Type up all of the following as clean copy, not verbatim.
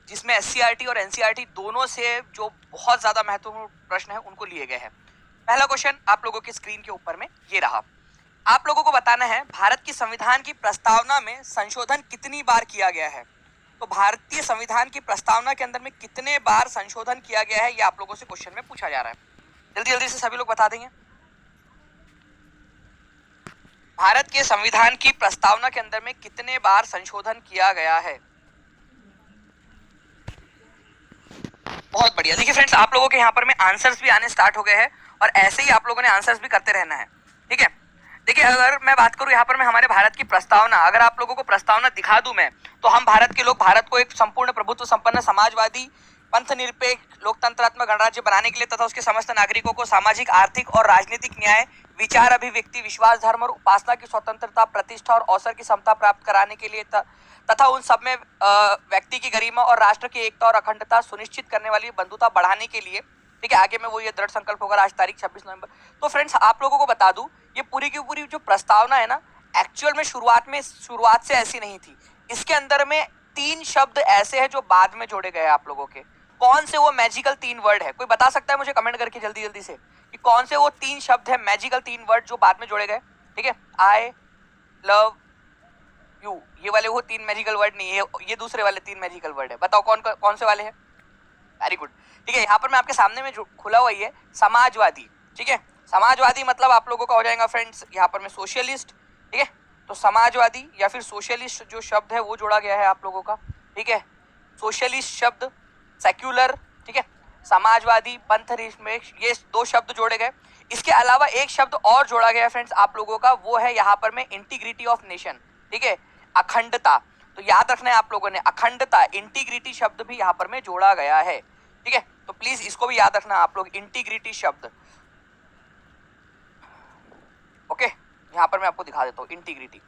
जिसमें एससीईआरटी और एनसीईआरटी दोनों से जो बहुत ज्यादा महत्वपूर्ण प्रश्न है उनको लिए गए हैं। पहला क्वेश्चन आप लोगों की स्क्रीन के ऊपर में ये रहा। आप लोगों को बताना है भारत की संविधान की प्रस्तावना में संशोधन कितनी बार किया गया है। तो भारतीय संविधान की प्रस्तावना के अंदर में कितने बार संशोधन किया गया है, ये आप लोगों से क्वेश्चन में पूछा जा रहा है। जल्दी जल्दी से सभी लोग बता देंगे। भारत के संविधान की प्रस्तावना के अंदर में कितने बार संशोधन किया गया है। बहुत बढ़िया। देखिए फ्रेंड्स, आप लोगों के यहाँ पर में आंसर्स भी आने स्टार्ट हो गए हैं और ऐसे ही आप लोगों ने आंसर्स भी करते रहना है, ठीक है। देखिए अगर मैं बात करूं यहाँ पर मैं हमारे भारत की प्रस्तावना, अगर आप लोगों को प्रस्तावना दिखा दूं मैं, तो हम भारत के लोग भारत को एक संपूर्ण प्रभुत्व संपन्न समाजवादी पंथ निरपेक्ष लोकतंत्रात्मक गणराज्य बनाने के लिए तथा उसके समस्त नागरिकों को सामाजिक, आर्थिक और राजनीतिक न्याय, विचार अभिव्यक्ति, विश्वास, धर्म और उपासना की स्वतंत्रता, प्रतिष्ठा और अवसर की समता प्राप्त कराने के लिए तथा उन सब में व्यक्ति की गरिमा और राष्ट्र की एकता और अखंडता सुनिश्चित करने वाली बंधुता बढ़ाने के लिए, ठीक है। आगे में वो ये दृढ़ संकल्प होगा आज तारीख 26 नवंबर। तो फ्रेंड्स आप लोगों को बता दूं, ये पूरी की पूरी जो प्रस्तावना है ना, एक्चुअल में शुरुआत से ऐसी नहीं थी। इसके अंदर में 3 शब्द ऐसे हैं जो बाद में जोड़े गए आप लोगों के। कौन से वो मैजिकल 3 वर्ड है, कोई बता सकता है मुझे कमेंट करके जल्दी जल्दी से कि कौन से वो 3 शब्द है, मैजिकल 3 वर्ड जो बाद में जोड़े गए, ठीक है। आई लव यू, ये वाले वो 3 मैजिकल वर्ड नहीं है, ये दूसरे वाले 3 मैजिकल वर्ड है। बताओ कौन कौन से वाले हैं। वेरी गुड, ठीक है। यहाँ पर मैं आपके सामने में जो खुला हुआ है समाजवादी, ठीक है। समाजवादी मतलब आप लोगों का हो जाएगा फ्रेंड्स यहाँ पर में सोशलिस्ट, ठीक है। तो समाजवादी या फिर सोशलिस्ट जो शब्द है वो जोड़ा गया है आप लोगों का, ठीक है। सोशलिस्ट शब्द, सेक्युलर, ठीक है, समाजवादी, पंथ निरपेक्ष, ये 2 शब्द जोड़े गए। इसके अलावा एक शब्द और जोड़ा गया फ्रेंड्स आप लोगों का, वो है यहाँ पर में इंटीग्रिटी ऑफ नेशन, ठीक है, अखंडता। तो याद रखना है आप लोगों ने, अखंडता, इंटीग्रिटी शब्द भी यहाँ पर में जोड़ा गया है, ठीक है। तो प्लीज इसको भी याद रखना आप लोग, इंटीग्रिटी शब्द, ओके। यहाँ पर मैं आपको दिखा देता हूँ इंटीग्रिटी।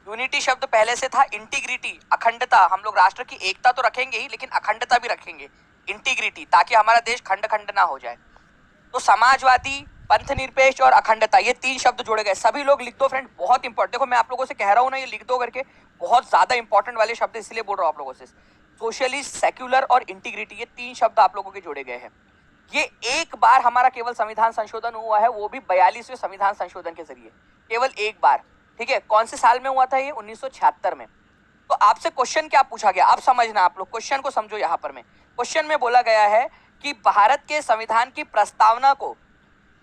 यूनिटी शब्द पहले से था, इंटीग्रिटी, अखंडता, हम लोग राष्ट्र की एकता तो रखेंगे ही लेकिन अखंडता भी रखेंगे, इंटीग्रिटी, ताकि हमारा देश खंड खंड ना हो जाए। तो समाजवादी, पंथ निरपेक्ष और अखंडता, ये 3 शब्द जोड़े गए। सभी लोग लिख दो फ्रेंड, बहुत इंपॉर्टेंट। देखो मैं आप लोगों से कह रहा हूँ ना, ये लिख दो करके, बहुत ज्यादा इंपॉर्टेंट वाले शब्द इसलिए बोल रहा हूँ आप लोगों से। सोशलिस्ट, सेक्युलर और इंटीग्रिटी, ये 3 शब्द आप लोगों के जोड़े गए हैं। ये एक बार हमारा केवल संविधान संशोधन हुआ है, वो भी 42वें संविधान संशोधन के जरिए, केवल एक बार, ठीक है। कौन से साल में हुआ था ये, 1976 में। तो आपसे क्वेश्चन क्या पूछा गया, आप समझना, आप लोग क्वेश्चन को समझो। यहाँ पर में क्वेश्चन में बोला गया है कि भारत के संविधान की प्रस्तावना को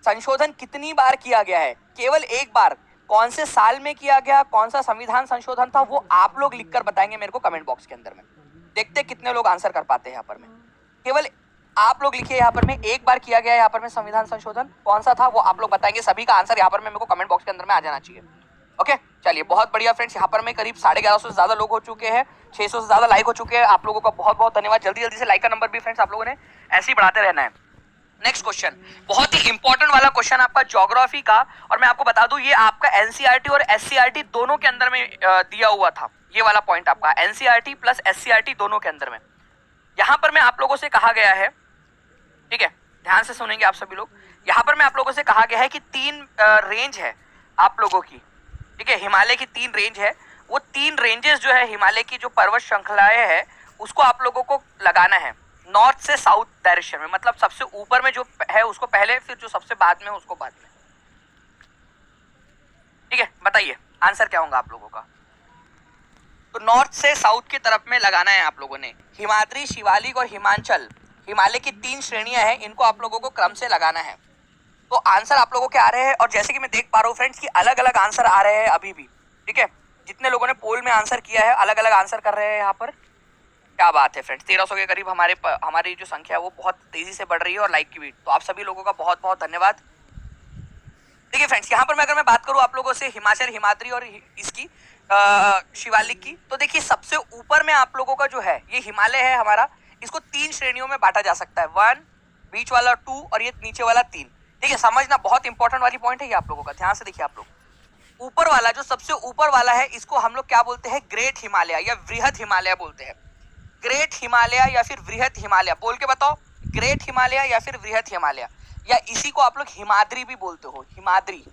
संशोधन कितनी बार किया गया है, केवल एक बार। कौन से साल में किया गया, कौन सा संविधान संशोधन था, वो आप लोग लिखकर बताएंगे मेरे को कमेंट बॉक्स के अंदर में। देखते कितने लोग आंसर कर पाते हैं। यहाँ पर में केवल आप लोग लिखिए, यहाँ पर में एक बार किया गया यहाँ पर में संविधान संशोधन, कौन सा था वो आप लोग बताएंगे। सभी का आंसर यहाँ पर में मेरे को कमेंट बॉक्स के अंदर में आ जाना चाहिए, ओके। चलिए बहुत बढ़िया फ्रेंड्स, यहाँ पर में करीब 1150 से ज्यादा लोग हो चुके हैं, 600 से ज्यादा लाइक हो चुके हैं। आप लोगों का बहुत बहुत धन्यवाद। जल्दी जल्दी से लाइक का नंबर भी फ्रेंड्स आप लोगों ने ऐसे ही बढ़ाते रहना है। नेक्स्ट क्वेश्चन, बहुत ही इंपॉर्टेंट वाला क्वेश्चन आपका ज्योग्राफी का, और मैं आपको बता दूं ये आपका एनसीईआरटी और एससीईआरटी दोनों के अंदर में दिया हुआ था। ये वाला पॉइंट आपका एनसीईआरटी प्लस एससीईआरटी दोनों के अंदर में। यहां पर मैं आप लोगों से कहा गया है, ठीक है, ध्यान से सुनेंगे आप सभी लोग। यहां पर मैं आप लोगों से कहा गया है कि 3 रेंज है आप लोगों की, ठीक है, हिमालय की 3 रेंज है। वो 3 रेंजेस जो है हिमालय की जो पर्वत श्रृंखलाएं है, उसको आप लोगों को लगाना है नॉर्थ से साउथ डायरेक्शन में। मतलब सबसे ऊपर में जो है उसको पहले, फिर जो सबसे बाद में उसको बाद में, ठीक है। बताइए आंसर क्या होगा आप लोगों का। तो नॉर्थ से साउथ की तरफ में लगाना है आप लोगों ने। हिमाद्री, शिवालिक और हिमांचल, हिमालय की 3 श्रेणियां हैं, इनको आप लोगों को क्रम से लगाना है। तो आंसर आप लोगों के आ रहे हैं, और जैसे कि मैं देख पा रहा हूँ फ्रेंड्स कि अलग अलग आंसर आ रहे हैं अभी भी, ठीक है। जितने लोगों ने पोल में आंसर किया है अलग अलग आंसर कर रहे हैं यहाँ पर। क्या बात है फ्रेंड्स, 1300 के करीब हमारी जो संख्या है वो बहुत तेजी से बढ़ रही है, और लाइक की भी। तो आप सभी लोगों का बहुत बहुत धन्यवाद। देखिए फ्रेंड्स, यहाँ पर मैं बात करूँ आप लोगों से हिमाचल, हिमाद्री और इसकी शिवालिक की, तो देखिए सबसे ऊपर में आप लोगों का जो है ये हिमालय है हमारा। इसको 3 श्रेणियों में बांटा जा सकता है, 1, बीच वाला 2 और ये नीचे वाला 3, ठीक है। समझना, बहुत इंपॉर्टेंट वाली पॉइंट है ये आप लोगों का, ध्यान से देखिए आप लोग। ऊपर वाला जो सबसे ऊपर वाला है, इसको हम लोग क्या बोलते हैं, ग्रेट हिमालय या वृहद हिमालय बोलते हैं। ग्रेट हिमालय या फिर वृहद हिमालय, बोल के बताओ, ग्रेट हिमालय या फिर वृहद हिमालय, या इसी को आप लोग हिमाद्री भी बोलते हो, हिमाद्री,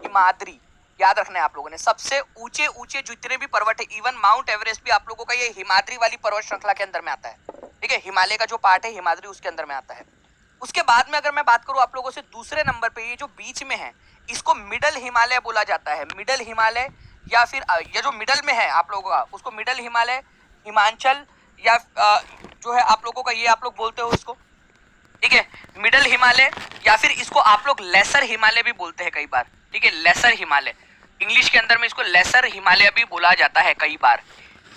हिमाद्री। याद रखना है आप लोगों ने, सबसे ऊंचे ऊंचे जितने भी पर्वत है, इवन माउंट एवरेस्ट भी आप लोगों का ये हिमाद्री वाली पर्वत श्रृंखला के अंदर में आता है, ठीक ठीक है, हिमालय का जो पार्ट है हिमाद्री उसके अंदर में आता है। उसके बाद में अगर मैं बात करूं आप लोगों से दूसरे नंबर पे, ये जो बीच में है इसको मिडल हिमालय बोला जाता है। मिडल हिमालय या फिर ये जो मिडल में है आप लोगों का उसको मिडल हिमालय, हिमाचल या जो है आप लोगों का ये आप लोग बोलते हो इसको, ठीक है, मिडल हिमालय या फिर इसको आप लोग लेसर हिमालय भी बोलते हैं कई बार, ठीक है, लेसर हिमालय। इंग्लिश के अंदर में इसको लेसर हिमालय भी बोला जाता है कई बार,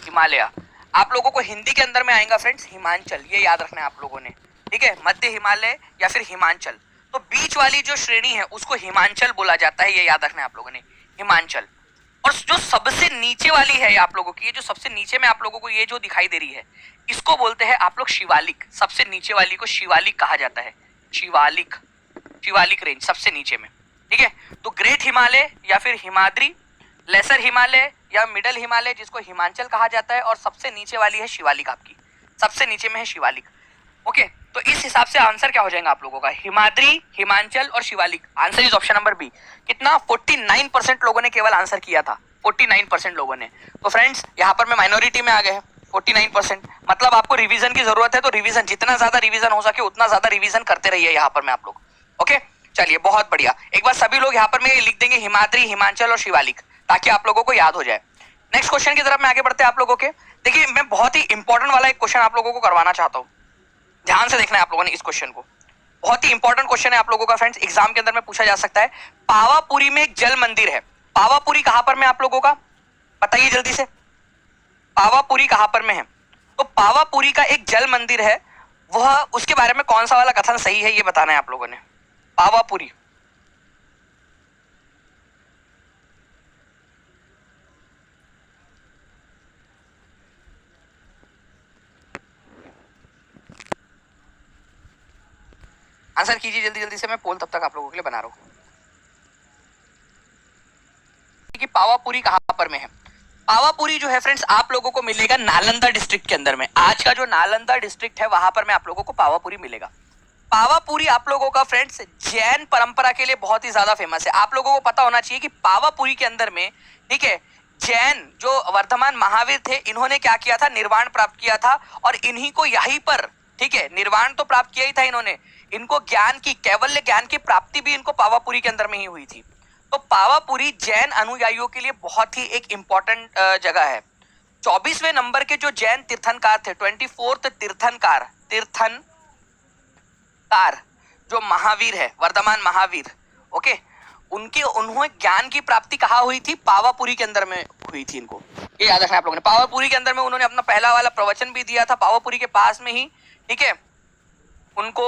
हिमालय। आप लोगों को हिंदी के अंदर में आएगा फ्रेंड्स हिमाचल, ये याद रखना है आप लोगों ने, ठीक है, मध्य हिमालय या फिर हिमाचल। तो बीच वाली जो श्रेणी है उसको हिमाचल बोला जाता है, ये याद रखना है आप लोगों ने, हिमाचल। और जो सबसे नीचे वाली है आप लोगों की, ये जो सबसे नीचे में आप लोगों को ये जो दिखाई दे रही है इसको बोलते हैं आप लोग शिवालिक। सबसे नीचे वाली को शिवालिक कहा जाता है, शिवालिक, शिवालिक रेंज सबसे नीचे में, ठीक है। तो ग्रेट हिमालय या फिर हिमाद्री, लेसर हिमालय या मिडल हिमालय जिसको हिमाचल कहा जाता है, और सबसे नीचे वाली है शिवालिक, आपकी सबसे नीचे में है शिवालिक। ओके, तो इस हिसाब से आंसर क्या हो जाएगा आप लोगों का, हिमाद्री, हिमाचल और Shivalik. Answer is option number B. कितना 49% लोगों ने केवल आंसर किया था, 49% लोगों ने। तो फ्रेंड्स यहाँ पर मैं माइनॉरिटी में आ गए हैं 49%, मतलब आपको रिवीजन की जरूरत है, तो रिवीजन जितना ज्यादा रिवीजन हो सके उतना ज्यादा रिवीजन करते रहिए यहाँ पर में आप लोग। ओके चलिए बहुत बढ़िया, एक बार सभी लोग यहाँ पर में लिख देंगे हिमाद्री, हिमाचल और शिवालिक, ताकि आप लोगों को याद हो जाए। नेक्स्ट क्वेश्चन की तरफ मैं आगे बढ़ते हैं आप लोगों के। देखिए मैं बहुत ही इंपॉर्टेंट वाला एक क्वेश्चन आप लोगों को करवाना चाहता हूँ, ध्यान से देखना है आप लोगों ने इस क्वेश्चन को। बहुत ही इंपॉर्टेंट क्वेश्चन है आप लोगों का फ्रेंड्स, एग्जाम के अंदर में पूछा जा सकता है। पावापुरी में एक जल मंदिर है, पावापुरी कहां पर में आप लोगों का बताइए जल्दी से, पावापुरी कहां पर में है? तो पावापुरी का एक जल मंदिर है, वह उसके बारे में कौन सा वाला कथन सही है ये बताना है आप लोगों ने। पावापुरी, आंसर कीजिए जल्दी जल्दी से, मैं पोल तब तक आप लोगों के लिए बना रहा हूं कि पावापुरी कहां पर में है। पावापुरी जो है फ्रेंड्स आप लोगों को मिलेगा नालंदा डिस्ट्रिक्ट के अंदर में। आज का जो नालंदा डिस्ट्रिक्ट है वहां पर में आप लोगों को पावापुरी मिलेगा। पावापुरी आप लोगों का फ्रेंड्स जैन परंपरा के लिए बहुत ही ज्यादा फेमस है। आप लोगों को पता होना चाहिए कि पावापुरी के अंदर में, ठीक है, जैन जो वर्धमान महावीर थे इन्होंने क्या किया था, निर्वाण प्राप्त किया था, और इन्हीं को यहीं पर, ठीक है, निर्वाण तो प्राप्त किया ही था इन्होंने, इनको ज्ञान की, कैवल्य ज्ञान की प्राप्ति भी इनको पावापुरी के अंदर में ही हुई थी। तो पावापुरी जैन अनुयायियों के लिए बहुत ही एक इंपॉर्टेंट जगह है। 24वें नंबर के जो जैन तीर्थनकार थे, 24th तीर्थनकार जो महावीर है, वर्धमान महावीर, ओके, उन्होंने ज्ञान की प्राप्ति कहाँ हुई थी, पावापुरी के अंदर में हुई थी। इनको ये याद रखना आप लोगों ने। पावापुरी के अंदर में उन्होंने अपना पहला वाला प्रवचन भी दिया था, पावापुरी के पास में ही, ठीक है, उनको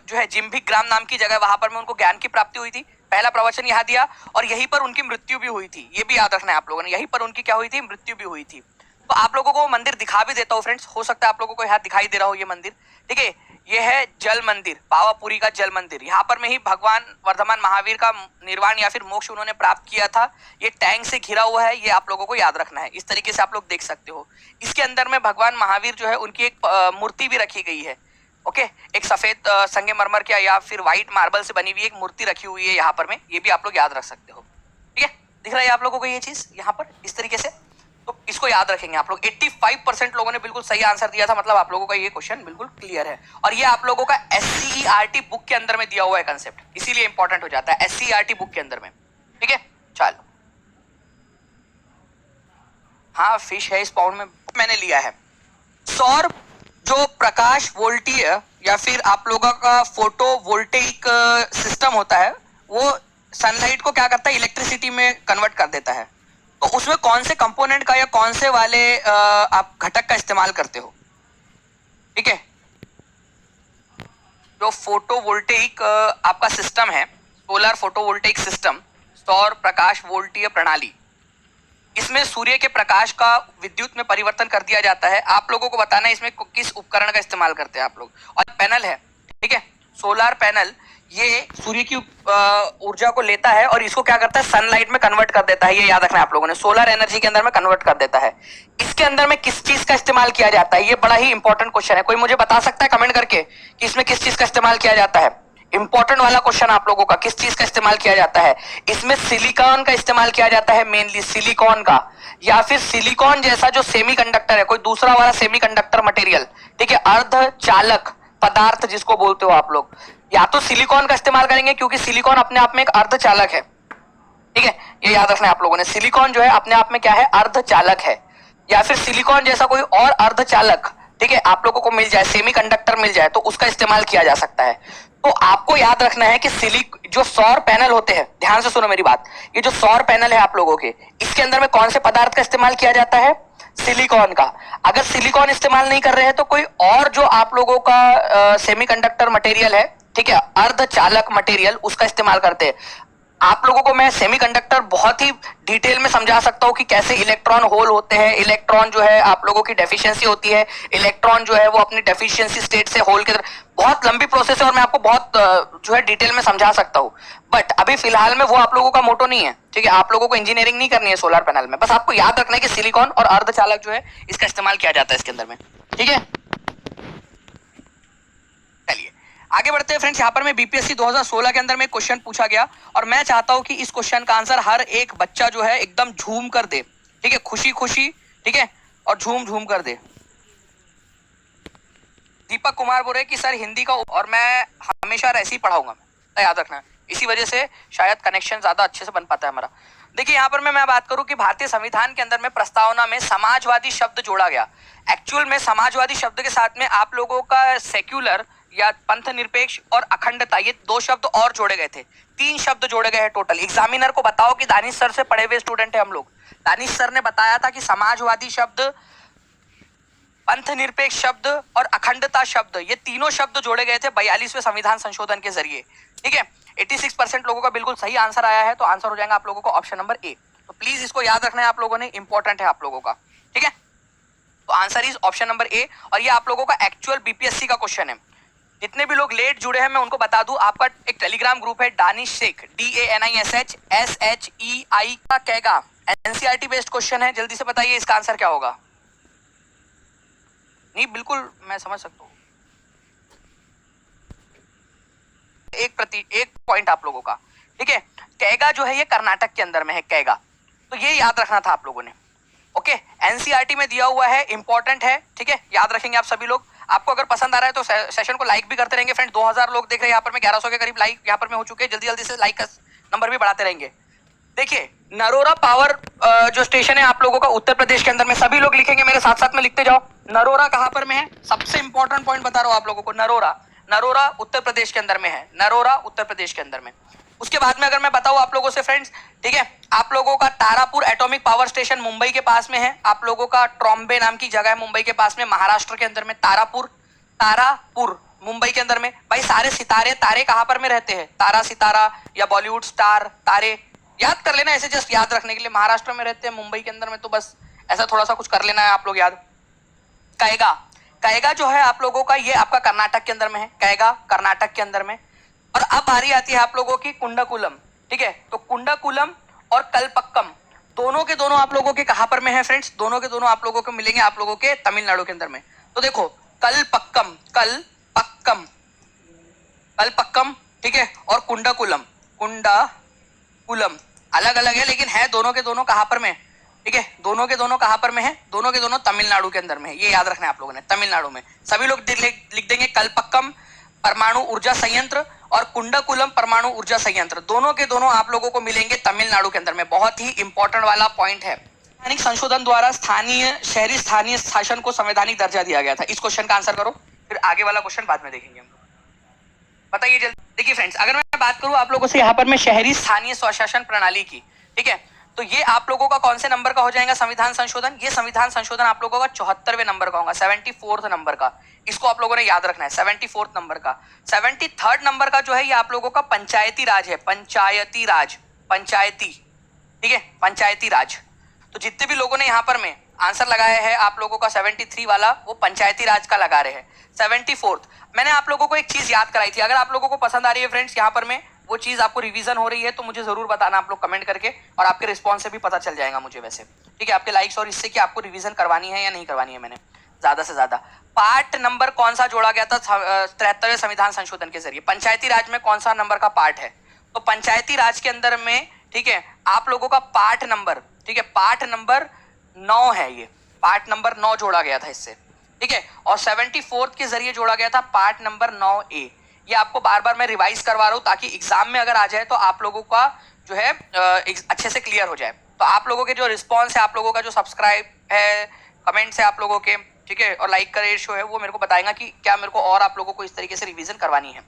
जो है जिम्भिक ग्राम नाम की जगह, वहां पर में उनको ज्ञान की प्राप्ति हुई थी, पहला प्रवचन यहाँ दिया, और यहीं पर उनकी मृत्यु भी हुई थी। ये भी याद रखना है आप लोगों ने, यहीं पर उनकी क्या हुई थी, मृत्यु भी हुई थी। तो आप लोगों को मंदिर दिखा भी देता हूँ फ्रेंड्स, हो सकता है आप लोगों को यहाँ दिखाई दे रहा हो ये मंदिर, ठीक है, ये है जल मंदिर, पावापुरी का जल मंदिर। यहाँ पर में ही भगवान वर्धमान महावीर का निर्वाण या फिर मोक्ष उन्होंने प्राप्त किया था। ये टैंक से घिरा हुआ है, ये आप लोगों को याद रखना है। इस तरीके से आप लोग देख सकते हो। इसके अंदर में भगवान महावीर जो है उनकी एक मूर्ति भी रखी गई है, ओके, एक सफेद संगमरमर क्या या फिर व्हाइट मार्बल से बनी हुई एक मूर्ति रखी हुई है यहाँ पर में, ये भी आप लोग याद रख सकते हो, ठीक है। दिख रहा है आप लोगों को ये चीज यहाँ पर इस तरीके से, तो इसको याद रखेंगे आप लोग। 85% लोगों ने बिल्कुल सही आंसर दिया था, मतलब आप लोगों का ये क्वेश्चन बिल्कुल क्लियर है। और ये आप लोगों का SCERT बुक के अंदर में दिया हुआ है कंसेप्ट, इसीलिए इंपॉर्टेंट हो जाता है SCERT बुक के अंदर में, ठीक है। चलो, हाँ फिश है इस पाउंड में, मैंने लिया है। सौर जो प्रकाश वोल्टीय या फिर आप लोगों का फोटो वोल्टेइक सिस्टम होता है, वो सनलाइट को क्या करता है, इलेक्ट्रिसिटी में कन्वर्ट कर देता है। तो उसमें कौन से कंपोनेंट का या कौन से वाले आप घटक का इस्तेमाल करते हो, ठीक है। जो फोटोवोल्टेइक आपका सिस्टम है, सोलर फोटोवोल्टेइक सिस्टम, सौर प्रकाश वोल्टीय प्रणाली, इसमें सूर्य के प्रकाश का विद्युत में परिवर्तन कर दिया जाता है। आप लोगों को बताना है इसमें किस उपकरण का इस्तेमाल करते हैं आप लोग। और पैनल है, ठीक है, सोलर पैनल, ये सूर्य की ऊर्जा को लेता है और इसको क्या करता है, सनलाइट में कन्वर्ट कर देता है। ये याद रखना है आप लोगों ने, सोलर एनर्जी के अंदर में कन्वर्ट कर देता है। इसके अंदर में किस चीज का इस्तेमाल किया जाता है, ये बड़ा ही इंपॉर्टेंट क्वेश्चन है। कोई मुझे बता सकता है कमेंट करके कि इसमें किस चीज का इस्तेमाल किया जाता है? इंपॉर्टेंट वाला क्वेश्चन आप लोगों का, किस चीज का इस्तेमाल किया जाता है इसमें? सिलिकॉन का इस्तेमाल किया जाता है, मेनली सिलिकॉन का, या फिर सिलिकॉन जैसा जो सेमीकंडक्टर है, कोई दूसरा वाला सेमीकंडक्टर मटेरियल, ठीक है, अर्धचालक पदार्थ जिसको बोलते हो आप लोग, या तो सिलिकॉन का इस्तेमाल करेंगे क्योंकि सिलिकॉन अपने आप में एक अर्धचालक है, ठीक है, ये याद रखना है आप लोगों ने, सिलिकॉन जो है अपने आप में क्या है, अर्धचालक है, या फिर सिलिकॉन जैसा कोई और अर्धचालक, ठीक है, आप लोगों को मिल जाए, सेमीकंडक्टर मिल जाए तो उसका इस्तेमाल किया जा सकता है। तो आपको याद रखना है कि जो सौर पैनल होते हैं, ध्यान से सुनो मेरी बात, ये जो सौर पैनल है आप लोगों के, इसके अंदर में कौन से पदार्थ का इस्तेमाल किया जाता है? सिलिकॉन का। अगर सिलिकॉन इस्तेमाल नहीं कर रहे हैं तो कोई और जो आप लोगों का सेमीकंडक्टर मटेरियल है, ठीक है, अर्धचालक मटेरियल, उसका इस्तेमाल करते हैं। आप लोगों को मैं सेमीकंडक्टर बहुत ही डिटेल में समझा सकता हूं कि कैसे इलेक्ट्रॉन होल होते हैं, इलेक्ट्रॉन जो है आप लोगों की डेफिशिएंसी होती है, इलेक्ट्रॉन जो है वो अपनी डेफिशिएंसी स्टेट से होल की तरफ, बहुत लंबी प्रोसेस है और मैं आपको बहुत जो है डिटेल में समझा सकता हूं, बट अभी फिलहाल में वो आप लोगों का मोटो नहीं है, ठीक है, आप लोगों को इंजीनियरिंग नहीं करनी है सोलर पैनल में, बस आपको याद रखना है कि सिलिकॉन और अर्धचालक जो है इसका इस्तेमाल किया जाता है इसके अंदर में, ठीक है। चलिए आगे बढ़ते हैं फ्रेंड्स, यहाँ पर मैं बीपीएससी 2016 के अंदर में क्वेश्चन पूछा गया और मैं चाहता हूं कि इस क्वेश्चन का आंसर हर एक बच्चा जो है एकदम झूम कर दे, ठीक है, खुशी खुशी, ठीक है, और झूम झूम कर दे। दीपक कुमार बोल रहे कि सर हिंदी का, और मैं हमेशा ऐसे ही पढ़ाऊंगा, तो याद रखना, इसी वजह से शायद कनेक्शन ज्यादा अच्छे से बन पाता है हमारा। देखिए यहाँ पर मैं बात करूं कि भारतीय संविधान के अंदर में प्रस्तावना में समाजवादी शब्द जोड़ा गया। एक्चुअल में समाजवादी शब्द के साथ में आप लोगों का सेक्युलर या पंथ निरपेक्ष और अखंडता, ये 2 शब्द और जोड़े गए थे, 3 शब्द जोड़े गए हैं टोटल। एग्जामिनर को बताओ कि दानिश सर से पढ़े हुए स्टूडेंट है हम लोग, दानिश सर ने बताया था कि समाजवादी शब्द, पंथ निरपेक्ष शब्द और अखंडता शब्द, ये तीनों शब्द जोड़े गए थे 42वें संविधान संशोधन के जरिए, ठीक है। 86% लोगों का बिल्कुल सही आंसर आया है, तो आंसर हो जाएगा आप लोगों को ऑप्शन नंबर ए। तो प्लीज इसको याद रखना है आप लोगों ने, इंपॉर्टेंट है आप लोगों का, ठीक है। तो answer is option number A, और ये आप लोगों का एक्चुअल बीपीएससी का क्वेश्चन है। जितने भी लोग लेट जुड़े हैं मैं उनको बता दूं, आपका एक टेलीग्राम ग्रुप है दानिश शेख, DANISHSHEI का कैगा, एनसीईआरटी बेस्ड क्वेश्चन है, जल्दी से बताइए इसका आंसर क्या होगा। नहीं बिल्कुल मैं समझ सकता हूँ, एक पॉइंट आप लोगों का, ठीक है। कैगा जो है ये कर्नाटक के अंदर में है, कैगा, तो ये याद रखना था आप लोगों ने, ओके। एनसीईआरटी में दिया हुआ है, इंपॉर्टेंट है, ठीक है, याद रखेंगे आप सभी लोग। आपको अगर पसंद आ रहा है तो सेशन को लाइक भी करते रहेंगे फ्रेंड। 2000 लोग देख रहे हैं यहाँ पर, मैं 1100 के करीब लाइक यहाँ पर में हो चुके हैं, जल्दी जल्दी से लाइक का नंबर भी बढ़ाते रहेंगे। देखिए नरोरा पावर जो स्टेशन है आप लोगों का उत्तर प्रदेश के अंदर में, सभी लोग लिखेंगे मेरे साथ साथ में, लिखते जाओ। नरोरा कहां पर में है, सबसे इंपॉर्टेंट पॉइंट बता रहा हूं आप लोगों को, नरोरा उत्तर प्रदेश के अंदर में है, नरोरा उत्तर प्रदेश के अंदर में। उसके बाद में अगर मैं बताऊं आप लोगों से फ्रेंड्स, ठीक है, आप लोगों का Tarapur atomic power station Mumbai के पास में है, आप लोगों का ट्रॉम्बे नाम की जगह है मुंबई के पास में, महाराष्ट्र के अंदर में, तारापुर मुंबई के अंदर में। भाई सारे सितारे, तारे कहां पर में रहते हैं, तारा सितारा या बॉलीवुड स्टार, तारे याद कर लेना ऐसे, जस्ट याद रखने के लिए, महाराष्ट्र में रहते हैं मुंबई के अंदर में, तो बस ऐसा थोड़ा सा कुछ कर लेना है आप लोग याद। कैगा जो है आप लोगों का, ये आपका कर्नाटक के अंदर में है, कैगा कर्नाटक के अंदर में। और अब बारी आती है आप लोगों की कुंडकुलम, ठीक है, तो कुंडकुलम और कलपक्कम दोनों के दोनों आप लोगों के कहां पर में है फ्रेंड्स, दोनों के दोनों आप लोगों को मिलेंगे आप लोगों के तमिलनाडु के अंदर में। तो देखो कलपक्कम, ठीक है, और कुंडकुलम अलग अलग है, लेकिन है दोनों के दोनों कहां पर में, ठीक है, दोनों के दोनों कहां पर में है, दोनों के दोनों तमिलनाडु के अंदर में है, ये याद रखना है आप लोगों ने, तमिलनाडु में। सभी लोग लिख देंगे कलपक्कम परमाणु ऊर्जा संयंत्र और कुंडकुलम परमाणु ऊर्जा संयंत्र, दोनों के दोनों आप लोगों को मिलेंगे तमिलनाडु के अंदर में। बहुत ही इंपॉर्टेंट वाला पॉइंट है। संवैधानिक संशोधन द्वारा शहरी स्थानीय शासन को संवैधानिक दर्जा दिया गया था। इस क्वेश्चन का आंसर करो, फिर आगे वाला क्वेश्चन बाद में देखेंगे हम। बताइए जल्दी। देखिए फ्रेंड्स, अगर मैं बात करूं आप लोगों से यहाँ पर मैं शहरी स्थानीय स्वशासन प्रणाली की, ठीक है, तो ये आप लोगों का कौन से नंबर का हो जाएगा संविधान संशोधन, ये संविधान संशोधन आप लोगों का 74वें नंबर का होगा, 74th नंबर का, इसको आप लोगों ने याद रखना है, 74th नंबर का। 73rd नंबर का जो है ये आप लोगों का पंचायती राज है, पंचायती, ठीक है, पंचायती राज। तो जितने भी लोगों ने यहाँ पर में आंसर लगाया है आप लोगों का 73 वाला, वो पंचायती राज का लगा रहे हैं। 74th मैंने आप लोगों को एक चीज याद कराई थी, अगर आप लोगों को पसंद आ रही है फ्रेंड्स यहाँ पर में, वो चीज आपको रिवीजन हो रही है तो मुझे जरूर बताना आप लोग कमेंट करके, और आपके रिस्पॉन्स से भी पता चल जाएगा मुझे वैसे, ठीक है, आपके लाइक्स और इससे कि आपको रिवीजन करवानी है या नहीं करवानी है। मैंने ज्यादा से ज्यादा। पार्ट नंबर कौन सा जोड़ा गया था 73वें संविधान संशोधन के जरिए? पंचायती राज में कौन सा नंबर का पार्ट है? तो पंचायती राज के अंदर में, ठीक है, आप लोगों का पार्ट नंबर, ठीक है, पार्ट नंबर 9 है, ये पार्ट नंबर 9 जोड़ा गया था इससे, ठीक है। और 74th के जरिए जोड़ा गया था पार्ट नंबर 9A। ये आपको बार बार मैं रिवाइज करवा रहा हूं ताकि एग्जाम में अगर आ जाए तो आप लोगों का जो है अच्छे से क्लियर हो जाए। तो आप लोगों के जो रिस्पॉन्स है, आप लोगों का जो सब्सक्राइब है, कमेंट्स है आप लोगों के, ठीक है, और लाइक का रेशो है, वो मेरे को बताएगा कि क्या मेरे को और आप लोगों को इस तरीके से रिवीजन करवानी है,